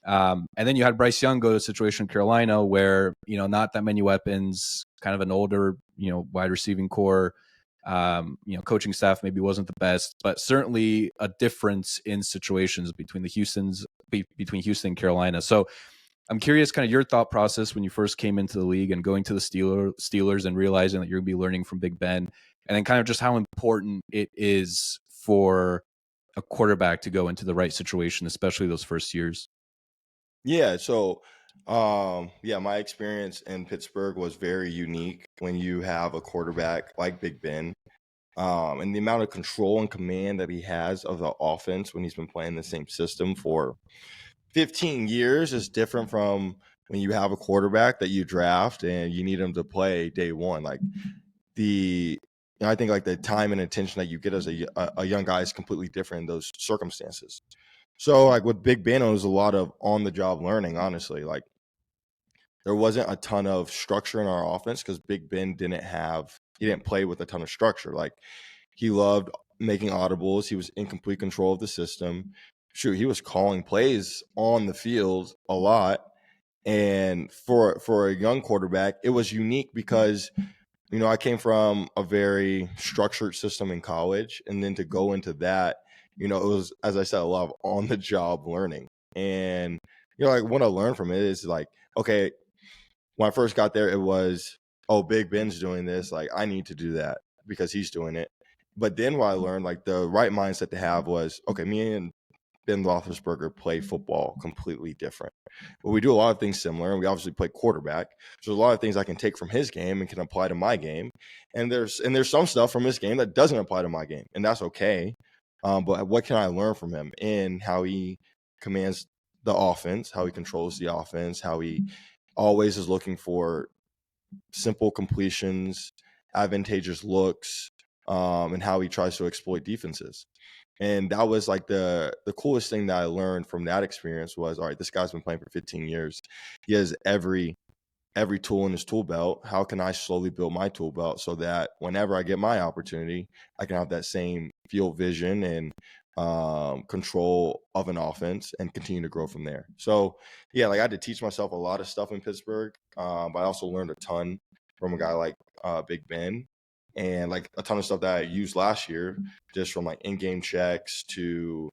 And then you had Bryce Young go to a situation in Carolina where, not that many weapons, kind of an older, wide receiving core. Coaching staff maybe wasn't the best, but certainly a difference in situations between Houston and Carolina. So I'm curious kind of your thought process when you first came into the league and going to the Steelers and realizing that you're going to be learning from Big Ben, and then kind of just how important it is for a quarterback to go into the right situation, especially those first years. Yeah. So, my experience in Pittsburgh was very unique when you have a quarterback like Big Ben, and the amount of control and command that he has of the offense when he's been playing the same system for 15 years is different from when you have a quarterback that you draft and you need him to play day one. Like I think like the time and attention that you get as a young guy is completely different in those circumstances. So like with Big Ben, it was a lot of on the job learning, honestly. Like there wasn't a ton of structure in our offense because Big Ben he didn't play with a ton of structure. Like he loved making audibles. He was in complete control of the system. Shoot, he was calling plays on the field a lot. And for a young quarterback, it was unique because I came from a very structured system in college, and then to go into that, it was, as I said, a lot of on the job learning. And like what I learned from it is like, okay, when I first got there, it was, oh, Big Ben's doing this, like I need to do that because he's doing it. But then what I learned, like the right mindset to have was, okay, me and Ben Roethlisberger play football completely different. But we do a lot of things similar, and we obviously play quarterback. So there's a lot of things I can take from his game and can apply to my game. And there's some stuff from his game that doesn't apply to my game, and that's okay. But what can I learn from him in how he commands the offense, how he controls the offense, how he always is looking for simple completions, advantageous looks, and how he tries to exploit defenses. And that was like the coolest thing that I learned from that experience was, all right, this guy's been playing for 15 years. He has every tool in his tool belt. How can I slowly build my tool belt so that whenever I get my opportunity, I can have that same field vision and control of an offense and continue to grow from there. So yeah, like I had to teach myself a lot of stuff in Pittsburgh, but I also learned a ton from a guy like Big Ben, and like a ton of stuff that I used last year, just from like in-game checks to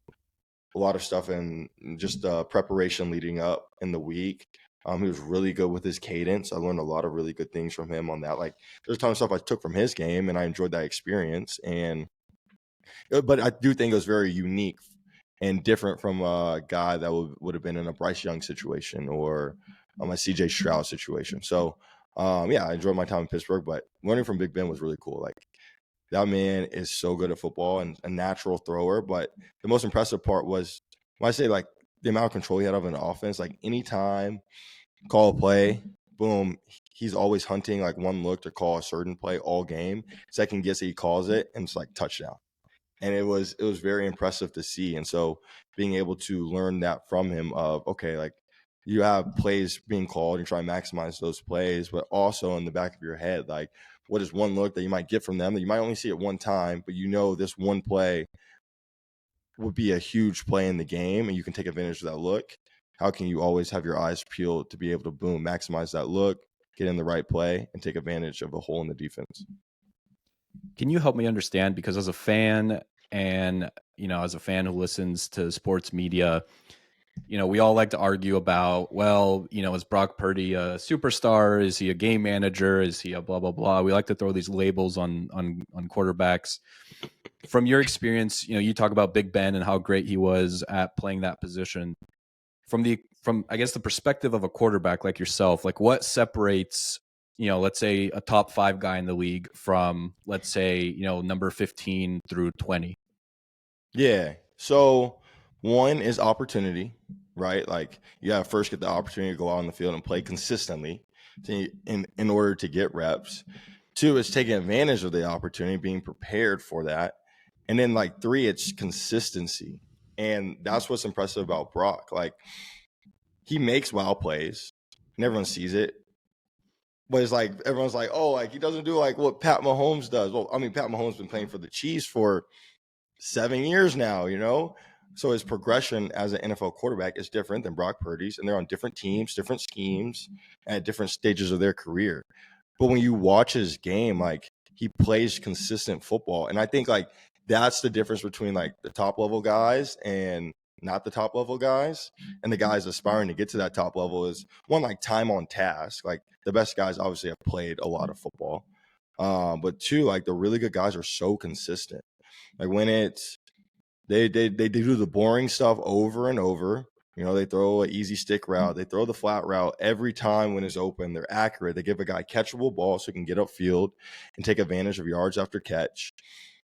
a lot of stuff in just preparation leading up in the week. He was really good with his cadence. I learned a lot of really good things from him on that. Like there's a ton of stuff I took from his game, and I enjoyed that experience. And but I do think it was very unique and different from a guy that would have been in a Bryce Young situation or a CJ Stroud situation. So yeah, I enjoyed my time in Pittsburgh, but learning from Big Ben was really cool. Like that man is so good at football and a natural thrower. But the most impressive part was when I say like the amount of control he had of an offense, like anytime call a play, boom, he's always hunting like one look to call a certain play all game. Second guess he calls it, and it's like touchdown. And it was very impressive to see. And so being able to learn that from him of, okay, like you have plays being called, you try and maximize those plays, but also in the back of your head, like what is one look that you might get from them that you might only see it one time, but you know this one play would be a huge play in the game and you can take advantage of that look. How can you always have your eyes peeled to be able to boom, maximize that look, get in the right play, and take advantage of a hole in the defense? Can you help me understand? Because as a fan and, as a fan who listens to sports media, we all like to argue about, well, is Brock Purdy a superstar? Is he a game manager? Is he a blah, blah, blah? We like to throw these labels on quarterbacks. From your experience, you talk about Big Ben and how great he was at playing that position. From I guess the perspective of a quarterback like yourself, like what separates, let's say a top 5 guy in the league from, let's say, number 15 through 20? Yeah. So one is opportunity, right? Like you gotta first get the opportunity to go out on the field and play consistently in order to get reps. 2 is taking advantage of the opportunity, being prepared for that. And then like 3, it's consistency. And that's what's impressive about Brock. Like he makes wild plays and everyone sees it. But it's like everyone's like, oh, like he doesn't do like what Pat Mahomes does. Well, I mean, Pat Mahomes has been playing for the Chiefs for 7 years now, So his progression as an NFL quarterback is different than Brock Purdy's, and they're on different teams, different schemes, at different stages of their career. But when you watch his game, like he plays consistent football. And I think like that's the difference between like the top level guys and not the top level guys. And the guys aspiring to get to that top level is one, like time on task. Like the best guys obviously have played a lot of football. But 2, like the really good guys are so consistent. Like when it's they do the boring stuff over and over. They throw an easy stick route. They throw the flat route every time when it's open. They're accurate. They give a guy catchable ball so he can get upfield and take advantage of yards after catch.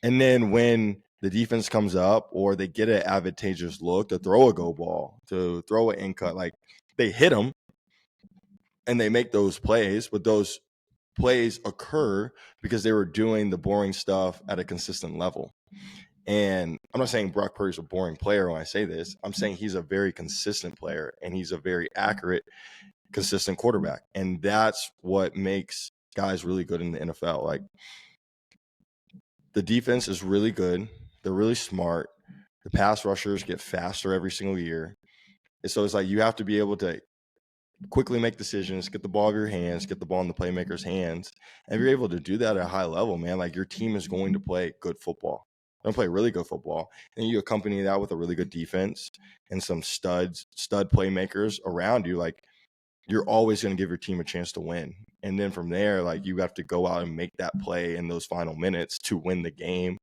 And then when the defense comes up or they get an advantageous look to throw a go ball, to throw an in cut, like they hit them and they make those plays, but those plays occur because they were doing the boring stuff at a consistent level. And I'm not saying Brock Purdy's a boring player when I say this. I'm saying he's a very consistent player and he's a very accurate, consistent quarterback. And that's what makes guys really good in the NFL. Like the defense is really good. They're really smart. The pass rushers get faster every single year. And so it's like you have to be able to quickly make decisions, get the ball out of your hands, get the ball in the playmaker's hands. And if you're able to do that at a high level, man, like your team is going to play good football. They're going to play really good football. And you accompany that with a really good defense and some stud playmakers around you. Like you're always going to give your team a chance to win. And then from there, like you have to go out and make that play in those final minutes to win the game,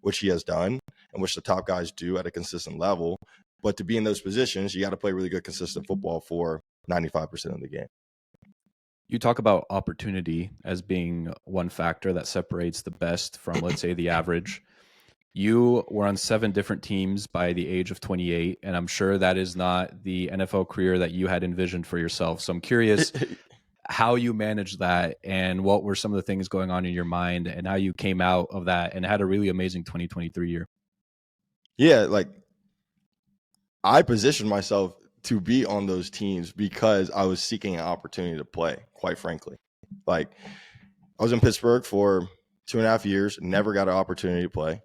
which he has done and which the top guys do at a consistent level. But to be in those positions, you got to play really good, consistent football for 95% of the game. You talk about opportunity as being one factor that separates the best from, let's say, the average. You were on 7 different teams by the age of 28, and I'm sure that is not the NFL career that you had envisioned for yourself. So I'm curious how you managed that and what were some of the things going on in your mind and how you came out of that and had a really amazing 2023 year. Yeah, like I positioned myself to be on those teams because I was seeking an opportunity to play, quite frankly. Like I was in Pittsburgh for 2.5 years, never got an opportunity to play.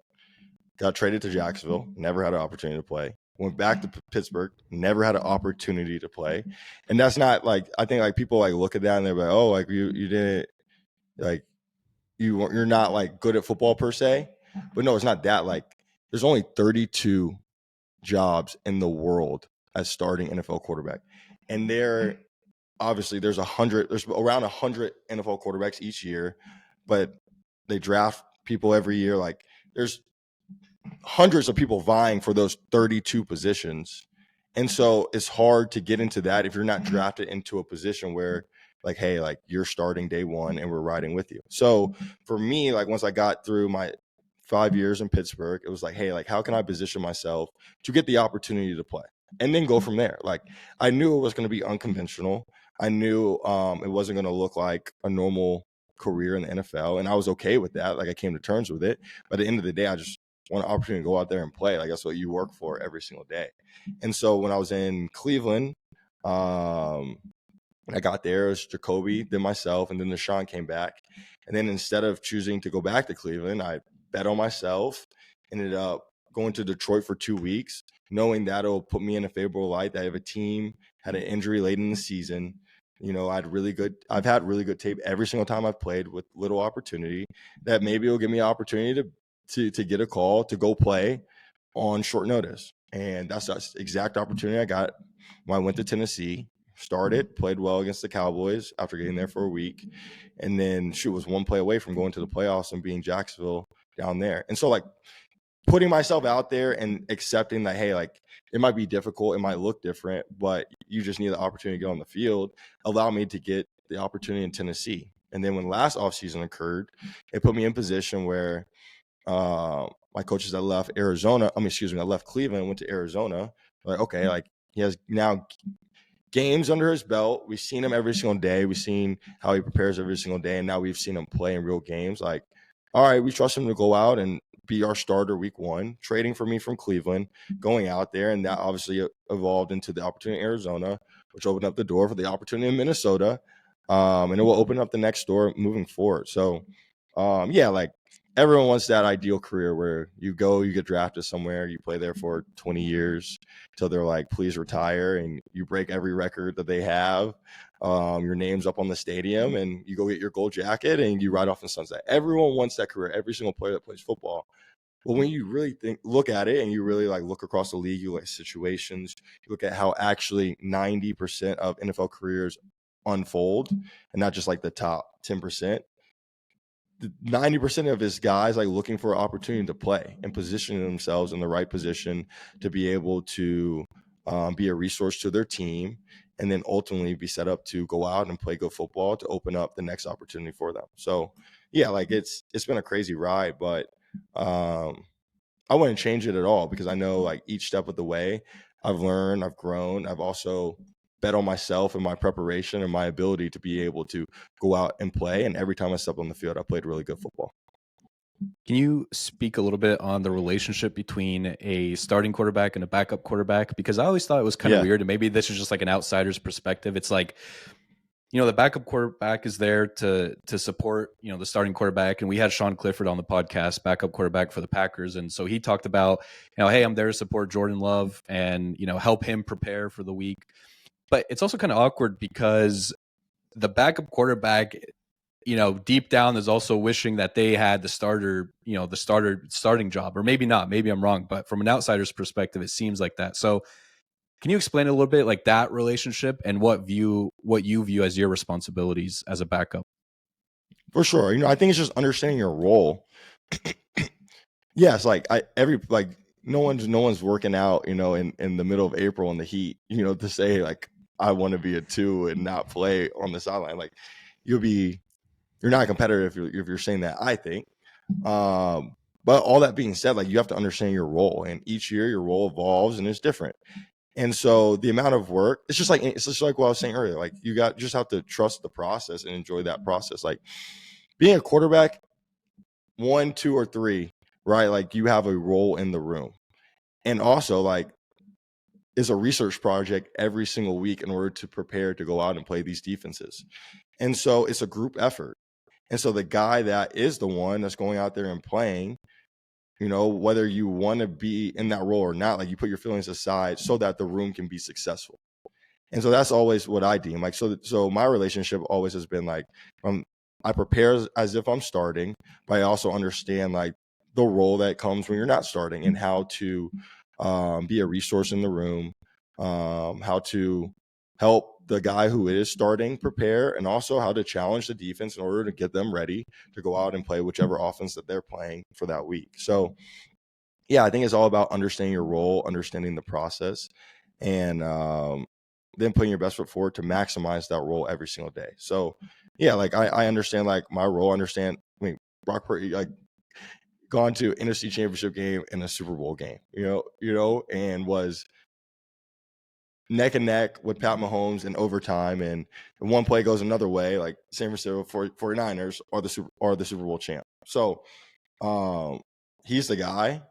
Got traded to Jacksonville, never had an opportunity to play. Went back to Pittsburgh, never had an opportunity to play. And that's not like, I think like people like look at that and they're like, oh, like you didn't like you're not like good at football per se. But no, it's not that. Like there's only 32 jobs in the world as starting NFL quarterback. And there obviously there's around 100 NFL quarterbacks each year, but they draft people every year. Like there's hundreds of people vying for those 32 positions. And so it's hard to get into that if you're not drafted into a position where like, hey, like you're starting day one and we're riding with you. So for me, like once I got through my 5 years in Pittsburgh, it was like, hey, like how can I position myself to get the opportunity to play and then go from there? Like I knew it was going to be unconventional. I knew it wasn't going to look like a normal career in the NFL. And I was okay with that. Like I came to terms with it. But at the end of the day, I just want an opportunity to go out there and play. Like that's what you work for every single day. And so when I was in Cleveland, when I got there, it was Jacoby, then myself, and then Deshaun came back. And then instead of choosing to go back to Cleveland, I bet on myself, ended up going to Detroit for 2 weeks, knowing that'll put me in a favorable light. That I have a team, had an injury late in the season. You know, I've had really good tape every single time I've played with little opportunity that maybe it'll give me an opportunity to get a call to go play on short notice. And that's the exact opportunity I got when I went to Tennessee. Started, played well against the Cowboys after getting there for a week, and then was one play away from going to the playoffs and being Jacksonville down there. And so like putting myself out there and accepting that, hey, like it might be difficult, it might look different, but you just need the opportunity to get on the field, allowed me to get the opportunity in Tennessee. And then when last offseason occurred, it put me in position where my coaches that left Cleveland, went to Arizona. Like, okay, like he has now games under his belt. We've seen him every single day. We've seen how he prepares every single day. And now we've seen him play in real games. Like, all right, we trust him to go out and be our starter week one, trading for me from Cleveland, going out there. And that obviously evolved into the opportunity in Arizona, which opened up the door for the opportunity in Minnesota. And it will open up the next door moving forward. So, yeah, like everyone wants that ideal career where you get drafted somewhere, you play there for 20 years till they're like, please retire, and you break every record that they have. Your name's up on the stadium, and you go get your gold jacket and you ride off in sunset. Everyone wants that career. Every single player that plays football. But when you really look at it, and you really like look across the league, you look at situations, you look at how actually 90% of NFL careers unfold, and not just like the top 10%. 90% of his guys like looking for an opportunity to play and positioning themselves in the right position to be able to be a resource to their team, and then ultimately be set up to go out and play good football to open up the next opportunity for them. So yeah, like it's been a crazy ride, but I wouldn't change it at all because I know like each step of the way I've learned, I've grown, I've also bet on myself and my preparation and my ability to be able to go out and play. And every time I step on the field, I played really good football. Can you speak a little bit on the relationship between a starting quarterback and a backup quarterback? Because I always thought it was kind of weird, and maybe this is just like an outsider's perspective. It's like, you know, the backup quarterback is there to support, you know, the starting quarterback. And we had Sean Clifford on the podcast, backup quarterback for the Packers. And so he talked about, you know, hey, I'm there to support Jordan Love and, you know, help him prepare for the week. But it's also kind of awkward because the backup quarterback, you know, deep down is also wishing that they had the starter, you know, the starting job, or maybe not, maybe I'm wrong, but from an outsider's perspective, it seems like that. So can you explain a little bit like that relationship and what you view as your responsibilities as a backup? For sure. You know, I think it's just understanding your role. Yes, like no one's working out, you know, in the middle of April in the heat, you know, to say like I want to be a 2 and not play on the sideline. Like you're not competitive if you're saying that, I think. But all that being said, like you have to understand your role, and each year your role evolves and it's different. And so the amount of work, it's just like what I was saying earlier. Like just have to trust the process and enjoy that process. Like being a quarterback, 1, 2, or 3, right? Like you have a role in the room. and also like is a research project every single week in order to prepare to go out and play these defenses. And so it's a group effort. And so the guy that is the one that's going out there and playing, whether you want to be in that role or not, like you put your feelings aside so that the room can be successful. And so that's always what I deem. Like, so my relationship always has been like, I prepare as if I'm starting, but I also understand like the role that comes when you're not starting and how to be a resource in the room, how to help the guy who is starting prepare, and also how to challenge the defense in order to get them ready to go out and play whichever offense that they're playing for that week. So, yeah, I think it's all about understanding your role, understanding the process, and then putting your best foot forward to maximize that role every single day. So, yeah, like I understand like my role. Understand. I mean, Brock Purdy, like gone to NFC Championship game and a Super Bowl game, and was neck and neck with Pat Mahomes in overtime, and one play goes another way, like San Francisco 49ers are the Super Bowl champ. So he's the guy,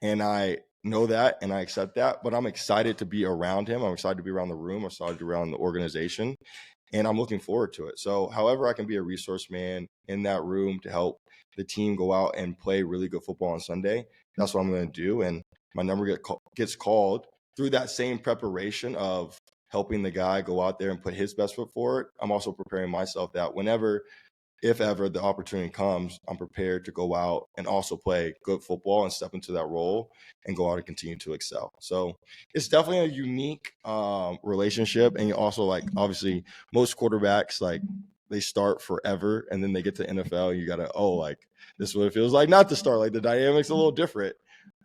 and I know that and I accept that, but I'm excited to be around him. I'm excited to be around the room. I'm excited to be around the organization, and I'm looking forward to it. So however I can be a resource man in that room to help the team go out and play really good football on Sunday, that's what I'm going to do. And my number gets called through that same preparation of helping the guy go out there and put his best foot forward. I'm also preparing myself that whenever, if ever the opportunity comes, I'm prepared to go out and also play good football and step into that role and go out and continue to excel. So it's definitely a unique relationship. And you also, like, obviously most quarterbacks, like, they start forever and then they get to NFL. You got to, like, this is what it feels like not to start. Like, the dynamic's a little different.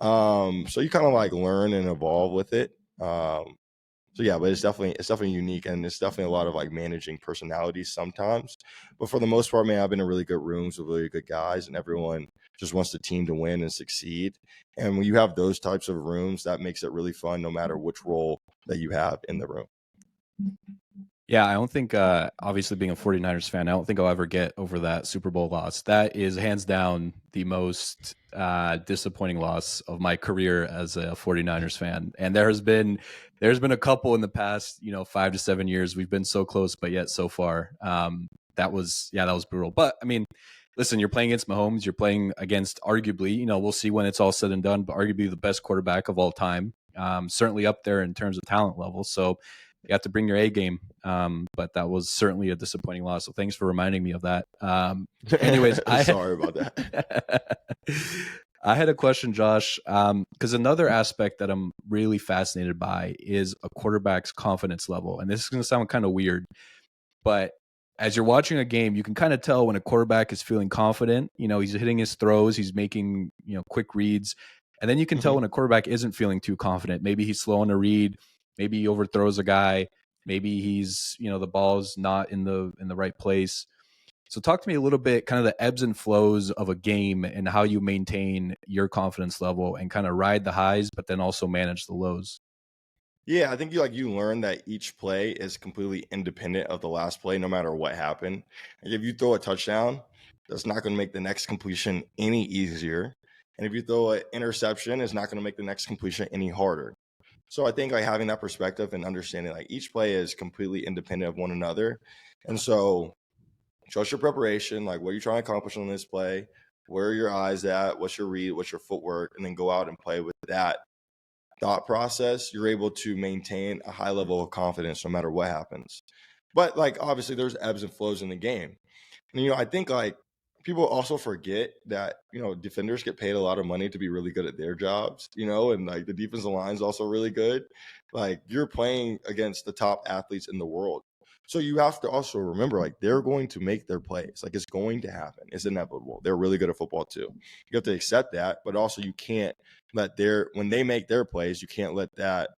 So you kind of like learn and evolve with it. So yeah, but it's definitely unique, and it's definitely a lot of like managing personalities sometimes. But for the most part, man, I've been in really good rooms with really good guys, and everyone just wants the team to win and succeed. And when you have those types of rooms, that makes it really fun, no matter which role that you have in the room. Yeah, I don't think, obviously being a 49ers fan, I don't think I'll ever get over that Super Bowl loss. That is hands down the most disappointing loss of my career as a 49ers fan. And there's been a couple in the past, 5 to 7 years. We've been so close, but yet so far. That was brutal. But I mean, listen, you're playing against Mahomes. You're playing against arguably, we'll see when it's all said and done, but arguably the best quarterback of all time. Certainly up there in terms of talent level. So you have to bring your A game. But that was certainly a disappointing loss. So thanks for reminding me of that. Anyways, Sorry about that. I had a question, Josh, because another aspect that I'm really fascinated by is a quarterback's confidence level. And this is going to sound kind of weird, but as you're watching a game, you can kind of tell when a quarterback is feeling confident. He's hitting his throws, he's making, quick reads. And then you can tell when a quarterback isn't feeling too confident. Maybe he's slow on a read, maybe he overthrows a guy, maybe he's, the ball's not in the right place. So talk to me a little bit, kind of the ebbs and flows of a game and how you maintain your confidence level and kind of ride the highs, but then also manage the lows. Yeah, I think you learn that each play is completely independent of the last play, no matter what happened. Like, if you throw a touchdown, that's not going to make the next completion any easier. And if you throw an interception, it's not going to make the next completion any harder. So I think like having that perspective and understanding like each play is completely independent of one another. And so trust your preparation, like what are you trying to accomplish on this play? Where are your eyes at? What's your read? What's your footwork? And then go out and play with that thought process. You're able to maintain a high level of confidence no matter what happens. But like obviously there's ebbs and flows in the game. And I think like people also forget that, defenders get paid a lot of money to be really good at their jobs, and like the defensive line is also really good. Like you're playing against the top athletes in the world. So you have to also remember, like, they're going to make their plays. Like, it's going to happen. It's inevitable. They're really good at football too. You have to accept that, but also you can't let when they make their plays, you can't let that,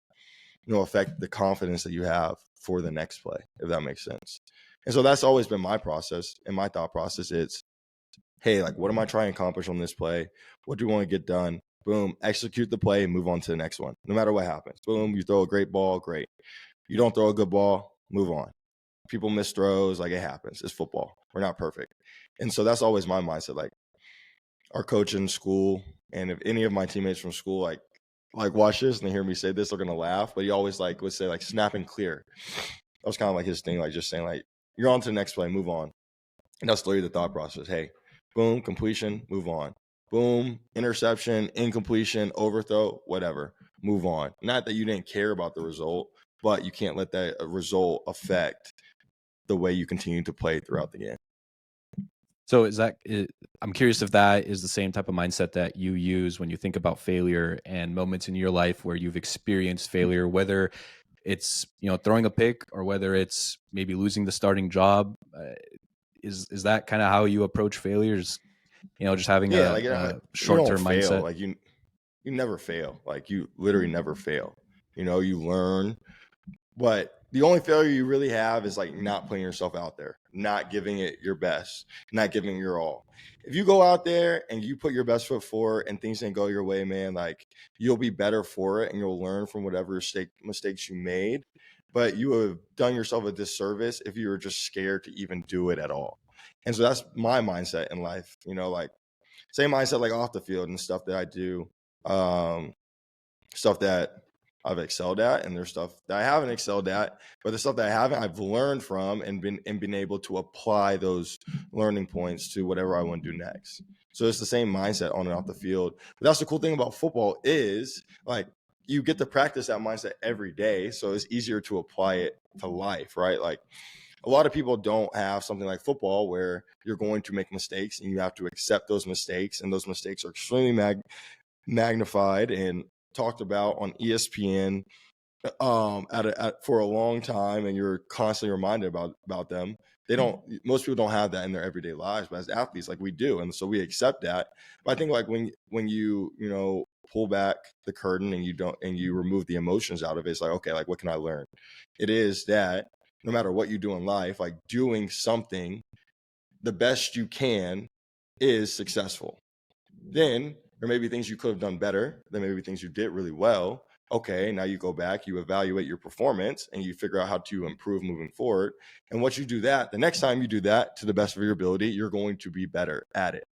affect the confidence that you have for the next play, if that makes sense. And so that's always been my process, and my thought process is, hey, like, what am I trying to accomplish on this play? What do we want to get done? Boom, execute the play, move on to the next one, no matter what happens. Boom, you throw a great ball, great. You don't throw a good ball, move on. People miss throws, like, it happens. It's football. We're not perfect. And so that's always my mindset. Like, our coach in school, and if any of my teammates from school, like like watch this and they hear me say this, they're gonna laugh. But he always like would say like snap and clear. That was kind of like his thing, like just saying like you're on to the next play, move on. And that's literally the thought process. Hey, boom, completion, move on. Boom, interception, incompletion, overthrow, whatever, move on. Not that you didn't care about the result, but you can't let that result affect the way you continue to play throughout the game. So I'm curious if that is the same type of mindset that you use when you think about failure and moments in your life where you've experienced failure, whether it's, throwing a pick or whether it's maybe losing the starting job. Is that kind of how you approach failures? Just having Yeah, a, like a you don't short-term fail. mindset. Like you never fail. Like you literally never fail. You learn. But the only failure you really have is like not putting yourself out there, not giving it your best, not giving your all. If you go out there and you put your best foot forward and things didn't go your way, man, like you'll be better for it and you'll learn from whatever mistakes you made. But you have done yourself a disservice if you were just scared to even do it at all. And so that's my mindset in life, like same mindset like off the field and stuff that I do. Um, Stuff that I've excelled at, and there's stuff that I haven't excelled at. But the stuff that I haven't, I've learned from and been able to apply those learning points to whatever I want to do next. So it's the same mindset on and off the field. But that's the cool thing about football is like you get to practice that mindset every day, so it's easier to apply it to life, right? Like a lot of people don't have something like football where you're going to make mistakes and you have to accept those mistakes, and those mistakes are extremely magnified and talked about on ESPN for a long time, and you're constantly reminded about them. Most people don't have that in their everyday lives, but as athletes, like we do, and so we accept that. But I think like when you pull back the curtain and you remove the emotions out of it, it's like, okay, like what can I learn? It is that no matter what you do in life, like doing something the best you can is successful. Then there may be things you could have done better. There may be things you did really well. Okay, now you go back, you evaluate your performance, and you figure out how to improve moving forward. And once you do that, the next time you do that to the best of your ability, you're going to be better at it.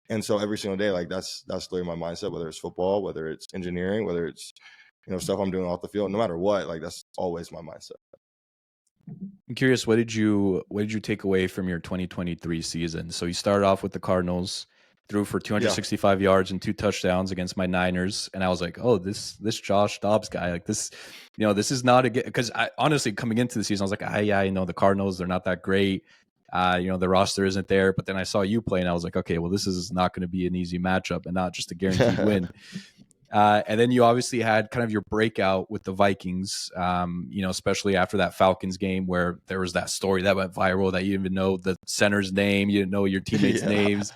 And so every single day, like that's literally my mindset, whether it's football, whether it's engineering, whether it's stuff I'm doing off the field, no matter what, like that's always my mindset. I'm curious, what did you take away from your 2023 season? So you started off with the Cardinals, threw for Yeah. 265 yards and 2 touchdowns against my Niners, and I was like, oh, this Josh Dobbs guy, like this, this is not a good. Because I honestly coming into the season, I was like, yeah, the Cardinals, they're not that great. The roster isn't there. But then I saw you play, and I was like, okay, well, this is not going to be an easy matchup, and not just a guaranteed win. And then you obviously had kind of your breakout with the Vikings, especially after that Falcons game where there was that story that went viral that you didn't even know the center's name, you didn't know your teammates' Yeah. names.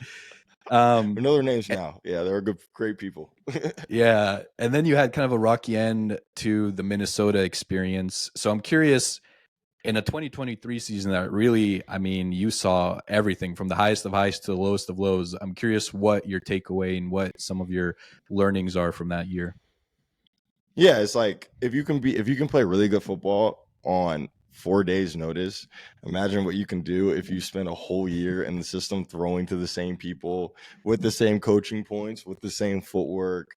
I know their names now. Yeah, they're great people. Yeah. And then you had kind of a rocky end to the Minnesota experience. So I'm curious, in a 2023 season that really, you saw everything from the highest of highs to the lowest of lows. I'm curious what your takeaway and what some of your learnings are from that year. Yeah, it's like if you can play really good football on 4 days notice, imagine what you can do if you spend a whole year in the system throwing to the same people with the same coaching points, with the same footwork,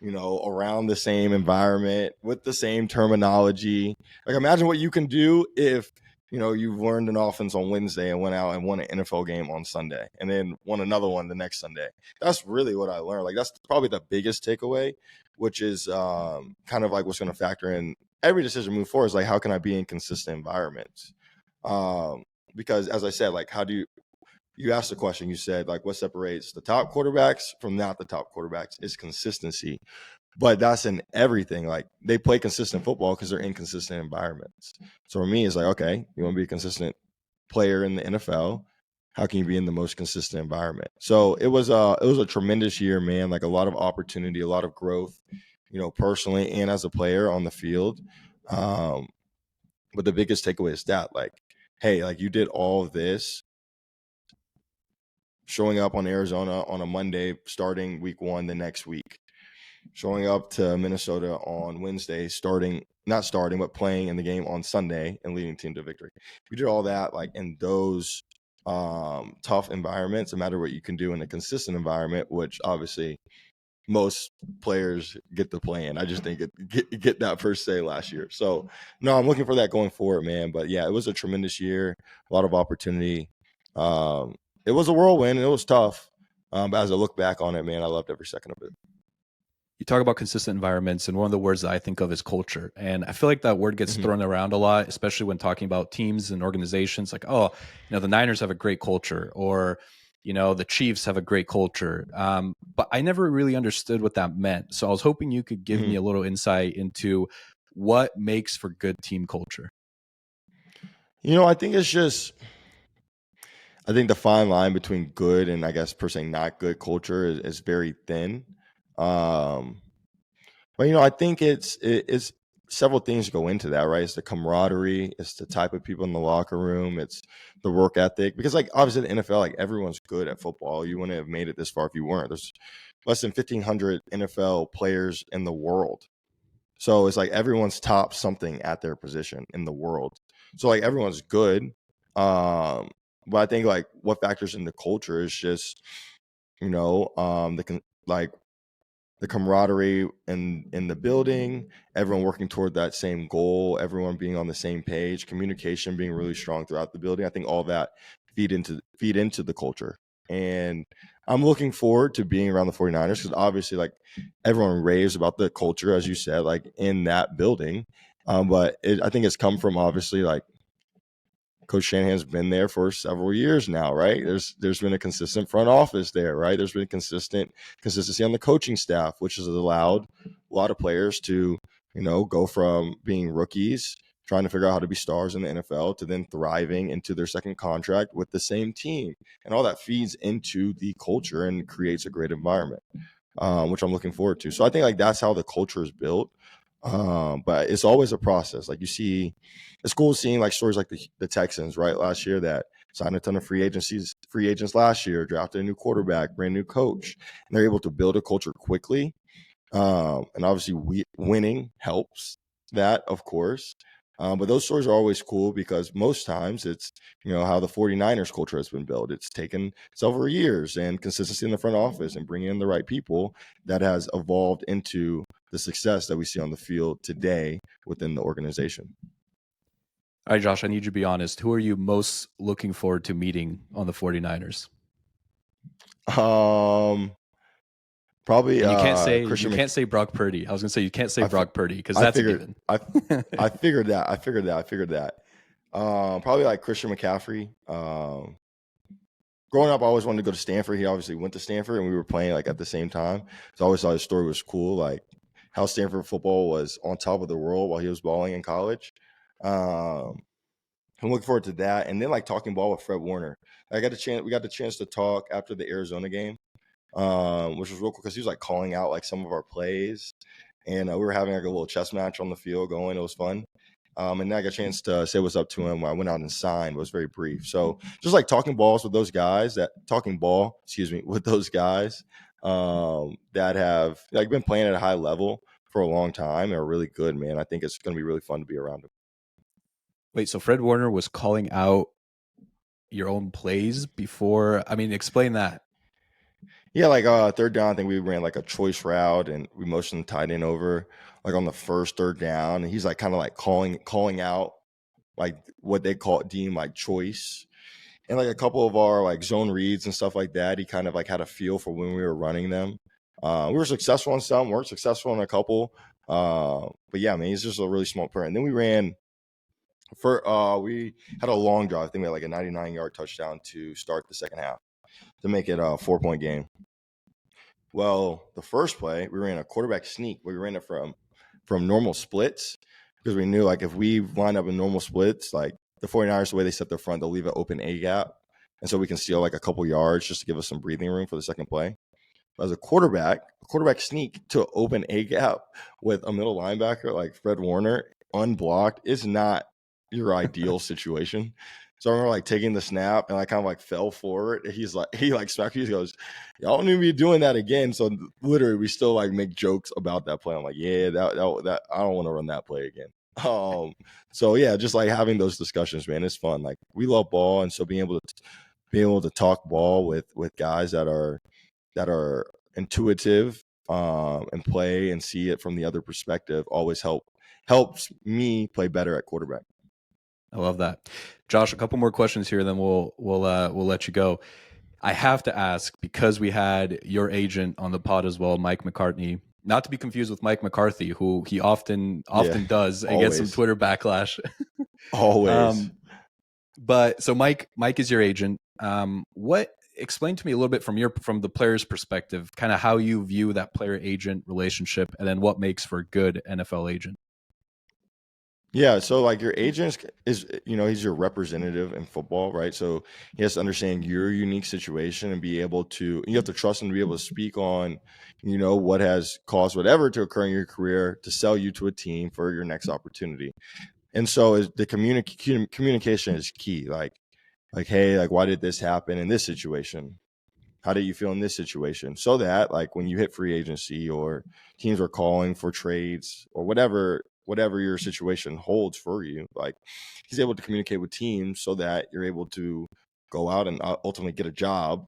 around the same environment, with the same terminology. Like imagine what you can do if you've learned an offense on Wednesday and went out and won an NFL game on Sunday and then won another one the next Sunday. That's really what I learned. Like that's probably the biggest takeaway, which is kind of like what's going to factor in every decision moving forward is like, how can I be in consistent environments? Because as I said, like, how do you asked the question, you said like, what separates the top quarterbacks from not the top quarterbacks is consistency. But that's in everything. Like they play consistent football because they're in consistent environments. So for me, it's like, okay, you want to be a consistent player in the NFL. How can you be in the most consistent environment? So it was a tremendous year, man. Like a lot of opportunity, a lot of growth, personally and as a player on the field. But the biggest takeaway is that, like, hey, like you did all of this, showing up on Arizona on a Monday, starting week 1 the next week, showing up to Minnesota on Wednesday, not starting, but playing in the game on Sunday and leading team to victory. You did all that like in those tough environments, no matter what you can do in a consistent environment, which obviously most players get to play in. I just didn't get that per se last year. So no, I'm looking for that going forward, man. But yeah, it was a tremendous year, a lot of opportunity. It was a whirlwind and it was tough. But as I look back on it, man, I loved every second of it. You talk about consistent environments, and one of the words that I think of is culture. And I feel like that word gets Mhm. thrown around a lot, especially when talking about teams and organizations. Like, oh, the Niners have a great culture, or the Chiefs have a great culture. But I never really understood what that meant. So I was hoping you could give me Mhm. a little insight into what makes for good team culture. I think it's just I think the fine line between good and I guess per se not good culture is very thin. Um, but I think it's several things go into that, right? It's the camaraderie, it's the type of people in the locker room, it's the work ethic. Because like obviously the NFL, like everyone's good at football. You wouldn't have made it this far if you weren't. There's less than 1,500 NFL players in the world. So it's like everyone's top something at their position in the world. So like everyone's good. Um, but I think like what factors in the culture is just, like the camaraderie in the building, everyone working toward that same goal, everyone being on the same page, communication being really strong throughout the building. I think all that feed into the culture. And I'm looking forward to being around the 49ers because obviously like everyone raves about the culture, as you said, like in that building. But I think it's come from obviously like Coach Shanahan's been there for several years now, right? There's been a consistent front office there, right? There's been consistency on the coaching staff, which has allowed a lot of players to, go from being rookies, trying to figure out how to be stars in the NFL, to then thriving into their second contract with the same team. And all that feeds into the culture and creates a great environment, which I'm looking forward to. So I think like that's how the culture is built. But it's always a process. Like you see, it's cool seeing like stories like the Texans, right? Last year that signed a ton of free agents last year, drafted a new quarterback, brand new coach, and they're able to build a culture quickly. And obviously, winning helps that, of course. But those stories are always cool because most times it's, how the 49ers culture has been built. It's taken several years and consistency in the front office and bringing in the right people that has evolved into the success that we see on the field today within the organization. All right, Josh, I need you to be honest. Who are you most looking forward to meeting on the 49ers? Um, Probably And you Christian. can't say Brock Purdy. I was gonna say you can't say I, fi- Brock Purdy because I that's a figured given. I figured that. I figured that. Probably like Christian McCaffrey. Growing up, I always wanted to go to Stanford. He obviously went to Stanford, and we were playing like at the same time. So I always thought his story was cool, like how Stanford football was on top of the world while he was balling in college. Um, I'm looking forward to that, and then like talking ball with Fred Warner. We got the chance to talk after the Arizona game, which was real cool because he was like calling out like some of our plays, and we were having like a little chess match on the field going. It was fun. And then I got a chance to say what's up to him. I went out and signed, but it was very brief. So just like talking ball, excuse me, with those guys that have like been playing at a high level for a long time and are really good, man. I think it's going to be really fun to be around them. Wait, so Fred Warner was calling out your own plays before? I mean, explain that. Yeah, like third down, I think we ran like a choice route and we motioned the tight end over like on the first third down. And he's like kind of like calling out like what they call deem like choice. And like a couple of our like zone reads and stuff like that, he kind of like had a feel for when we were running them. We were successful on some, weren't successful in a couple. But yeah, man, he's just a really smart player. And then we had a long drive. I think we had like a 99-yard touchdown to start the second half to make it a 4-point game. Well, the first play, we ran a quarterback sneak. We ran it from normal splits because we knew like if we line up in normal splits, like the 49ers, the way they set their front, they'll leave an open A gap. And so we can steal like a couple yards just to give us some breathing room for the second play. But as a quarterback sneak to open A gap with a middle linebacker like Fred Warner unblocked is not your ideal situation. So I remember like taking the snap and I kind of like fell for it. He like smacked me. He goes, "Y'all don't need to be doing that again." So literally, we still like make jokes about that play. I'm like, "Yeah, that I don't want to run that play again." So yeah, just like having those discussions, man, it's fun. Like we love ball, and so being able to talk ball with guys that are intuitive, and play and see it from the other perspective always helps me play better at quarterback. I love that. Josh, a couple more questions here, then we'll let you go. I have to ask, because we had your agent on the pod as well, Mike McCartney, not to be confused with Mike McCarthy, who he often Yeah, does and gets some always, Twitter backlash. always. But so Mike is your agent. What explain to me a little bit from the player's perspective, kind of how you view that player agent relationship, and then what makes for a good NFL agent. Yeah, so like your agent is, he's your representative in football, right? So he has to understand your unique situation and be able to, you have to trust him to be able to speak on, what has caused whatever to occur in your career to sell you to a team for your next opportunity. And so the communication is key. Like, hey, like, why did this happen in this situation? How do you feel in this situation? So that like when you hit free agency or teams are calling for trades or whatever your situation holds for you, like he's able to communicate with teams so that you're able to go out and ultimately get a job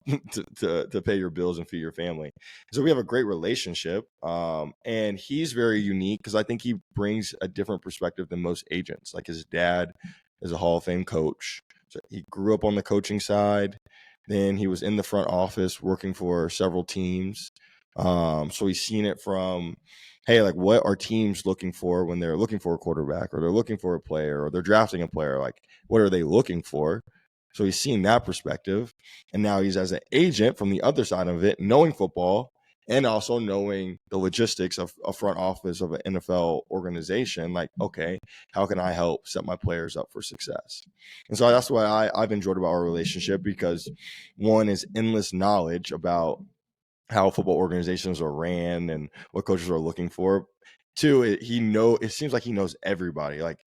to pay your bills and feed your family. So we have a great relationship, and he's very unique because I think he brings a different perspective than most agents. Like his dad is a Hall of Fame coach, so he grew up on the coaching side. Then he was in the front office working for several teams. So he's seen it from, hey, like what are teams looking for when they're looking for a quarterback or they're looking for a player or they're drafting a player? Like, what are they looking for? So he's seen that perspective. And now he's as an agent from the other side of it, knowing football and also knowing the logistics of a front office of an NFL organization. Like, okay, how can I help set my players up for success? And so that's what I've enjoyed about our relationship, because one is endless knowledge about how football organizations are ran and what coaches are looking for. Two, it seems like he knows everybody. Like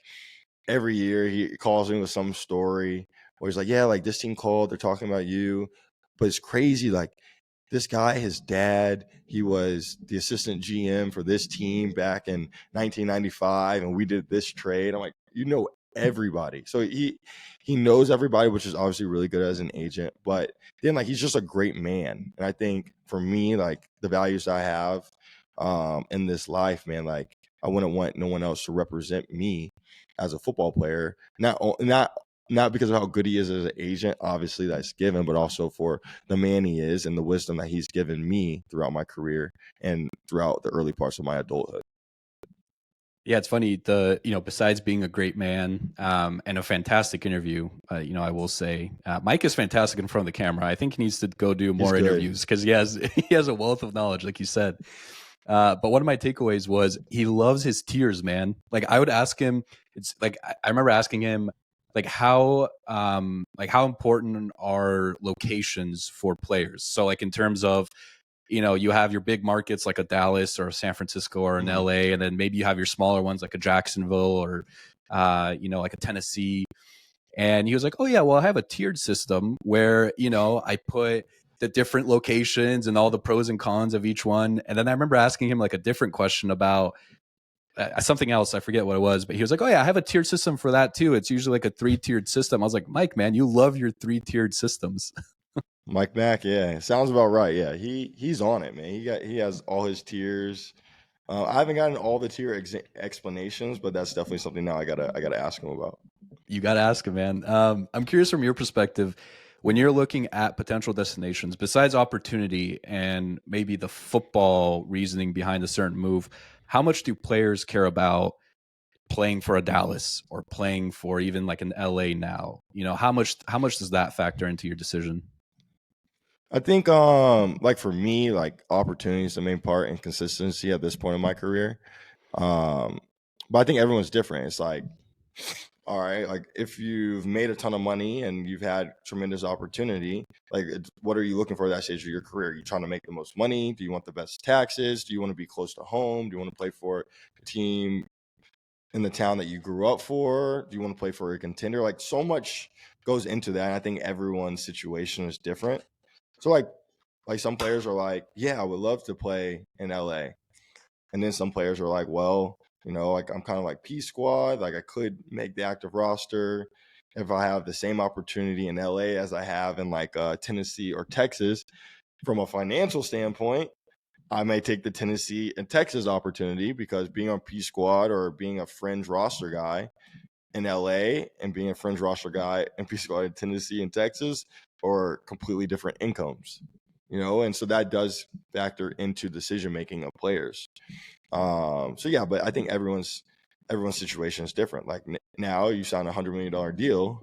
every year he calls me with some story where he's like, yeah, like this team called, they're talking about you. But it's crazy. Like this guy, his dad, he was the assistant GM for this team back in 1995, and we did this trade. I'm like, everybody. So he knows everybody, which is obviously really good as an agent. But then like he's just a great man. And I think for me, like the values I have in this life, man, like I wouldn't want no one else to represent me as a football player. Not because of how good he is as an agent, obviously that's given, but also for the man he is and the wisdom that he's given me throughout my career and throughout the early parts of my adulthood. Yeah, it's funny. Besides being a great man and a fantastic interview, I will say Mike is fantastic in front of the camera. I think he needs to go do more interviews because he has a wealth of knowledge, like you said. But one of my takeaways was he loves his tiers, man. Like I would ask him, it's like I remember asking him, like how important are locations for players? So like in terms of, you have your big markets like a Dallas or a San Francisco or an LA, and then maybe you have your smaller ones like a Jacksonville or, like a Tennessee. And he was like, oh yeah, well I have a tiered system where, I put the different locations and all the pros and cons of each one. And then I remember asking him like a different question about something else. I forget what it was, but he was like, oh yeah, I have a tiered system for that too. It's usually like a 3-tiered system. I was like, Mike, man, you love your 3-tiered systems. Mike Mack, yeah, sounds about right. Yeah, he's on it, man. He has all his tiers. I haven't gotten all the tier explanations, but that's definitely something now I gotta ask him about. You got to ask him, man. I'm curious from your perspective, when you're looking at potential destinations, besides opportunity and maybe the football reasoning behind a certain move, how much do players care about playing for a Dallas or playing for even like an LA now? How much does that factor into your decision? I think like for me, like opportunity is the main part and consistency at this point in my career. Um but I think everyone's different. It's like, all right, like if you've made a ton of money and you've had tremendous opportunity, like what are you looking for at that stage of your career? Are you trying to make the most money? Do you want the best taxes? Do you want to be close to home? Do you want to play for a team in the town that you grew up for? Do you want to play for a contender? Like so much goes into that. And I think everyone's situation is different. So like some players are like, yeah, I would love to play in LA. And then some players are like, well, like I'm kind of like P squad. Like I could make the active roster if I have the same opportunity in LA as I have in like Tennessee or Texas from a financial standpoint. I may take the Tennessee and Texas opportunity because being on P squad or being a fringe roster guy in LA and being a fringe roster guy and P squad in Tennessee and Texas are completely different incomes, and so that does factor into decision making of players. So yeah, but I think everyone's situation is different. Like now you sign $100 million deal,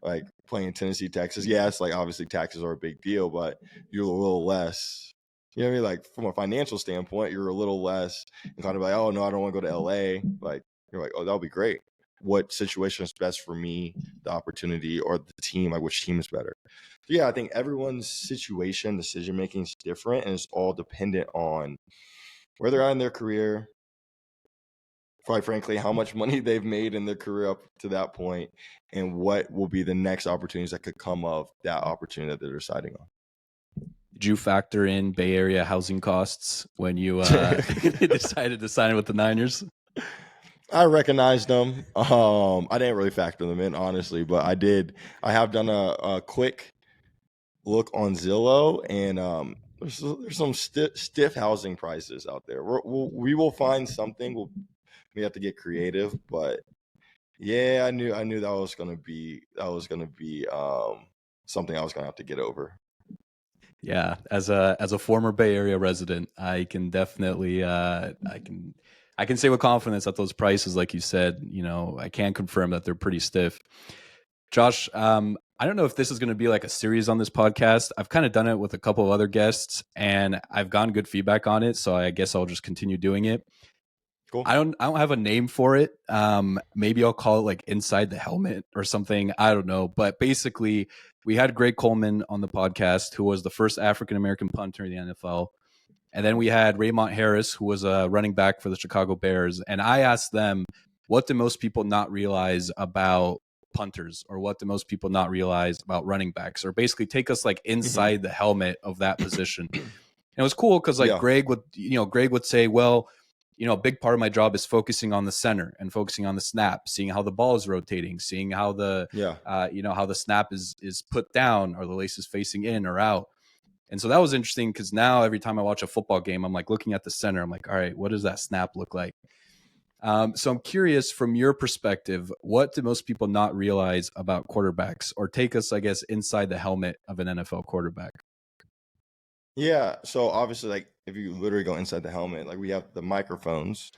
like playing in Tennessee, Texas. Yes, like obviously taxes are a big deal, but you're a little less. You know what I mean? Like from a financial standpoint, you're a little less kind of like, oh no, I don't want to go to LA. Like you're like, oh, that'll be great. What situation is best for me, the opportunity or the team? Like which team is better? So yeah, I think everyone's situation, decision making is different, and it's all dependent on where they're at in their career, quite frankly, how much money they've made in their career up to that point, and what will be the next opportunities that could come of that opportunity that they're deciding on. Did you factor in Bay Area housing costs when you decided to sign with the Niners? I recognized them. I didn't really factor them in, honestly, but I did. I have done a quick look on Zillow, and there's some stiff housing prices out there. We will find something. We have to get creative, but yeah, I knew that was gonna be something I was gonna have to get over. Yeah, as a former Bay Area resident, I can definitely I can say with confidence that those prices, like you said, I can confirm that they're pretty stiff. Josh, I don't know if this is going to be like a series on this podcast. I've kind of done it with a couple of other guests, and I've gotten good feedback on it. So I guess I'll just continue doing it. Cool. I don't have a name for it. Maybe I'll call it like Inside the Helmet or something. I don't know. But basically, we had Greg Coleman on the podcast, who was the first African American punter in the NFL. And then we had Raymond Harris, who was a running back for the Chicago Bears. And I asked them, what do most people not realize about punters, or what do most people not realize about running backs, or basically take us like inside the helmet of that position. And it was cool because like Greg would say, well, a big part of my job is focusing on the center and focusing on the snap, seeing how the ball is rotating, seeing how the how the snap is put down, or the lace is facing in or out. And so that was interesting because now every time I watch a football game, I'm like looking at the center. I'm like, all right, what does that snap look like? So I'm curious, from your perspective, what do most people not realize about quarterbacks, or take us, I guess, inside the helmet of an NFL quarterback? Yeah. So obviously, like if you literally go inside the helmet, like we have the microphones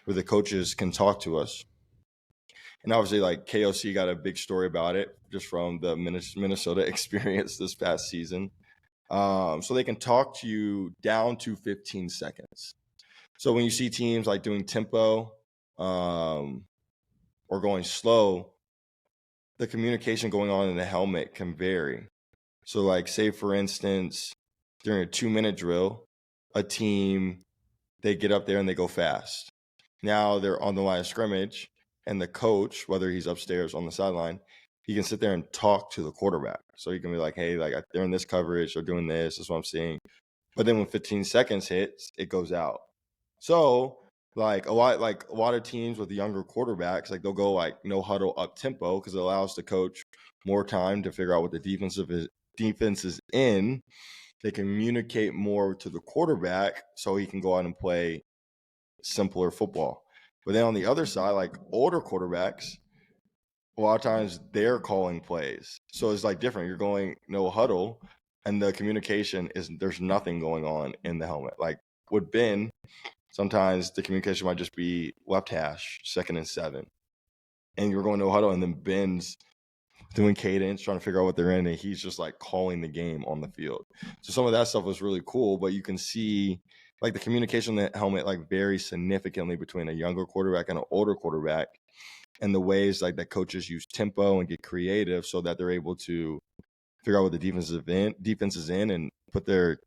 where the coaches can talk to us. And obviously, like KOC got a big story about it just from the Minnesota experience this past season. So they can talk to you down to 15 seconds. So when you see teams like doing tempo or going slow, the communication going on in the helmet can vary. So like say for instance, during a 2-minute drill, a team, they get up there and they go fast. Now they're on the line of scrimmage, and the coach, whether he's upstairs on the sideline, he can sit there and talk to the quarterback. So he can be like, hey, like they're in this coverage, they're doing this is what I'm seeing. But then when 15 seconds hits, it goes out. So like a lot of teams with younger quarterbacks, like they'll go like no huddle up tempo because it allows the coach more time to figure out what the defense is in. They communicate more to the quarterback so he can go out and play simpler football. But then on the other side, like older quarterbacks, a lot of times they're calling plays. So it's like different. You're going no huddle, and the communication is there's nothing going on in the helmet. Like with Ben, sometimes the communication might just be left hash, 2nd and 7. And you're going no huddle, and then Ben's doing cadence, trying to figure out what they're in, and he's just like calling the game on the field. So some of that stuff was really cool, but you can see like the communication in the helmet like varies significantly between a younger quarterback and an older quarterback, and the ways like that coaches use tempo and get creative so that they're able to figure out what the defense is in and put their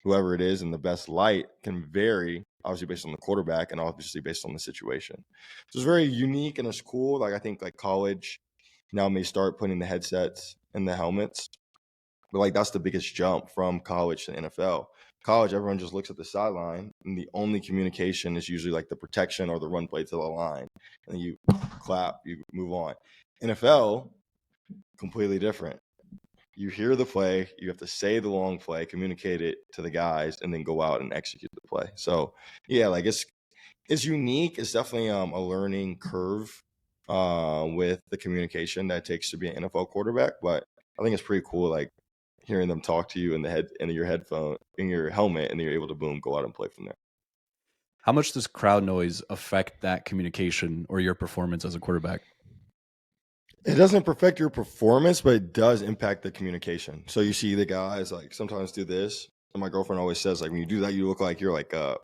whoever it is in the best light can vary, obviously based on the quarterback and obviously based on the situation. So it's very unique and it's cool. Like I think like college now may start putting the headsets in the helmets, but like that's the biggest jump from college to the NFL. College, everyone just looks at the sideline, and the only communication is usually like the protection or the run play to the line, and then you clap, you move on. NFL, completely different. you hear the play, you have to say the long play, communicate it to the guys, and then go out and execute the play. So yeah, like it's unique. It's definitely a learning curve with the communication that it takes to be an NFL quarterback. But I think it's pretty cool, like hearing them talk to you in the head in your headphone in your helmet, and then you're able to boom go out and play from there. How much does crowd noise affect that communication or your performance as a quarterback? It doesn't perfect your performance, but it does impact the communication. So you see the guys like sometimes do this, and my girlfriend always says like when you do that, you look like you're like a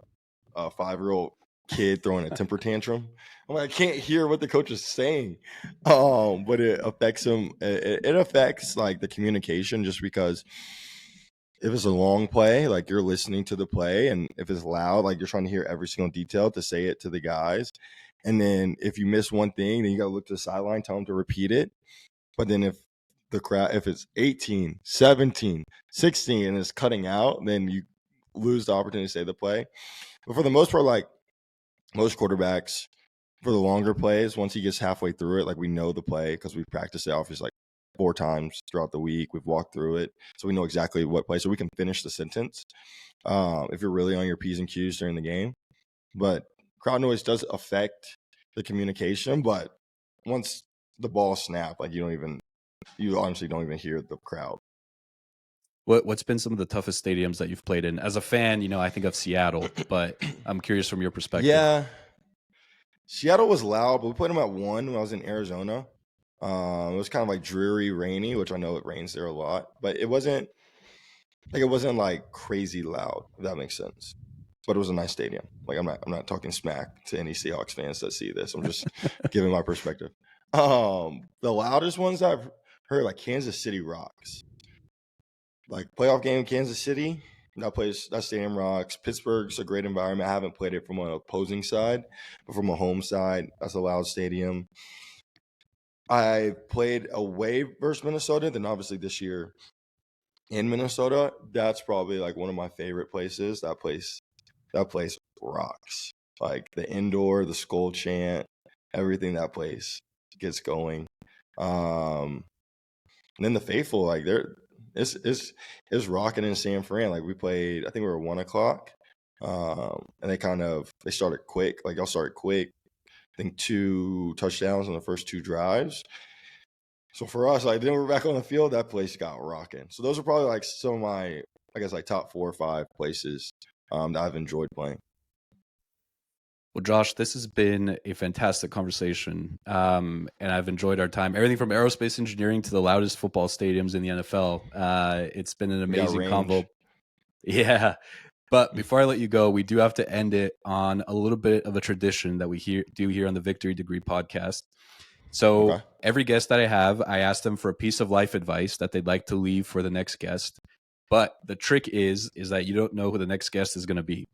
5-year-old kid throwing a temper tantrum. I'm like, I can't hear what the coach is saying, but it affects them. It affects like the communication just because if it's a long play, like you're listening to the play, and if it's loud, like you're trying to hear every single detail to say it to the guys. And then if you miss one thing, then you got to look to the sideline, tell them to repeat it. But then if the crowd, if it's 18, 17, 16, and it's cutting out, then you lose the opportunity to say the play. But for the most part, like most quarterbacks, for the longer plays, once he gets halfway through it, like we know the play because we've practiced it obviously like 4 times throughout the week. We've walked through it, so we know exactly what play. So we can finish the sentence if you're really on your P's and Q's during the game. But crowd noise does affect the communication. But once the ball snapped, like you honestly don't even hear the crowd. What's been some of the toughest stadiums that you've played in? As a fan, I think of Seattle, but I'm curious from your perspective. Yeah, Seattle was loud, but we played them at 1 when I was in Arizona. It was kind of like dreary, rainy, which I know it rains there a lot, but it wasn't like crazy loud, if that makes sense. But it was a nice stadium. Like I'm not talking smack to any Seahawks fans that see this. I'm just giving my perspective. The loudest ones I've heard, like Kansas City rocks. Like playoff game, Kansas City, that stadium rocks. Pittsburgh's a great environment. I haven't played it from an opposing side, but from a home side, that's a loud stadium. I played away versus Minnesota, then obviously this year in Minnesota. That's probably like one of my favorite places. That place rocks. Like the indoor, the skull chant, everything that place gets going. And then the faithful, like it's rocking in San Fran. Like we played, I think we were 1:00. And they started quick. Like y'all started quick. I think 2 touchdowns on the first 2 drives. So for us, like then we're back on the field, that place got rocking. So those are probably like some of my, I guess, like top 4 or 5 places that I've enjoyed playing. Well, Josh, this has been a fantastic conversation, and I've enjoyed our time. Everything from aerospace engineering to the loudest football stadiums in the NFL. It's been an amazing convo. Yeah. But before I let you go, we do have to end it on a little bit of a tradition that we do here on the Victory Degree podcast. So every guest that I have, I ask them for a piece of life advice that they'd like to leave for the next guest. But the trick is that you don't know who the next guest is going to be.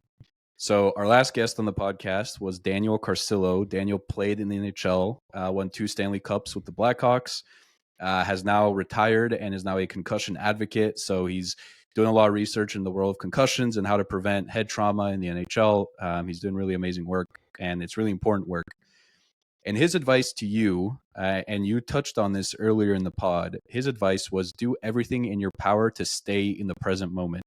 So our last guest on the podcast was Daniel Carcillo. Daniel played in the NHL, won 2 Stanley Cups with the Blackhawks, has now retired and is now a concussion advocate. So he's doing a lot of research in the world of concussions and how to prevent head trauma in the NHL. He's doing really amazing work, and it's really important work. And his advice to you, and you touched on this earlier in the pod, his advice was do everything in your power to stay in the present moment.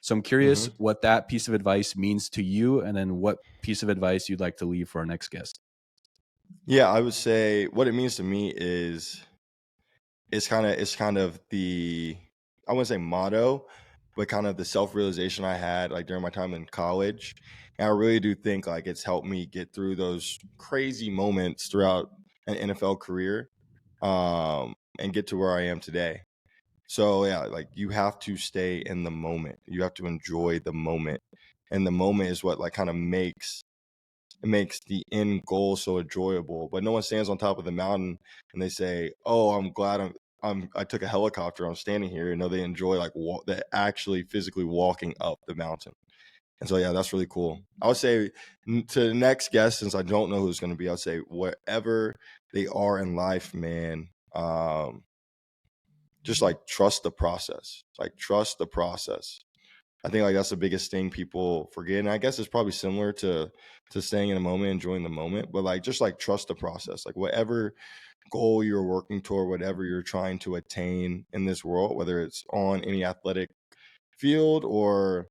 So I'm curious what that piece of advice means to you, and then what piece of advice you'd like to leave for our next guest. Yeah, I would say what it means to me is it's kind of the, I wouldn't say motto, but kind of the self-realization I had like during my time in college. And I really do think like it's helped me get through those crazy moments throughout an NFL career and get to where I am today. So yeah, like you have to stay in the moment. You have to enjoy the moment. And the moment is what like kind of makes the end goal so enjoyable. But no one stands on top of the mountain and they say, "Oh, I'm glad I took a helicopter. I'm standing here." You know, they enjoy like they actually physically walking up the mountain. And so yeah, that's really cool. I would say to the next guest, since I don't know who's going to be, I'd say wherever they are in life, man, just like trust the process. Like trust the process. I think like that's the biggest thing people forget. And I guess it's probably similar to staying in the moment, enjoying the moment, but like just like trust the process. Like whatever goal you're working toward, whatever you're trying to attain in this world, whether it's on any athletic field or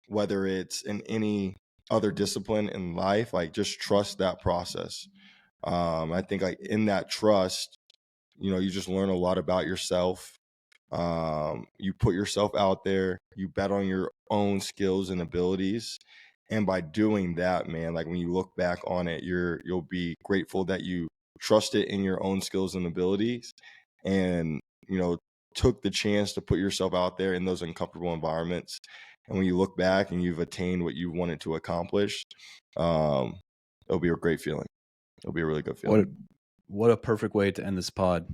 whether it's in any other discipline in life, like just trust that process. I think like in that trust, you just learn a lot about yourself. You put yourself out there, you bet on your own skills and abilities. And by doing that, man, like when you look back on it, you'll be grateful that you trusted in your own skills and abilities and, took the chance to put yourself out there in those uncomfortable environments. And when you look back and you've attained what you wanted to accomplish, it'll be a great feeling. It'll be a really good feeling. What a perfect way to end this pod.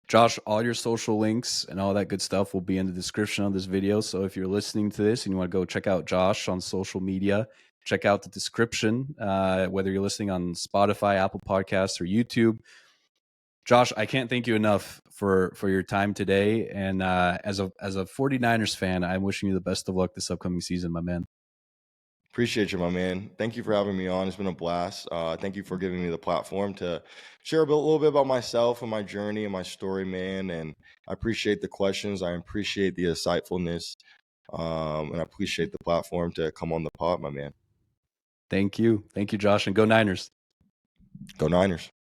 Josh, all your social links and all that good stuff will be in the description of this video. So if you're listening to this and you want to go check out Josh on social media, check out the description, whether you're listening on Spotify, Apple Podcasts, or YouTube. Josh, I can't thank you enough for your time today. And as a 49ers fan, I'm wishing you the best of luck this upcoming season, my man. Appreciate you, my man. Thank you for having me on. It's been a blast. Thank you for giving me the platform to share a little bit about myself and my journey and my story, man. And I appreciate the questions. I appreciate the insightfulness. And I appreciate the platform to come on the pod, my man. Thank you. Thank you, Josh. And go Niners. Go Niners.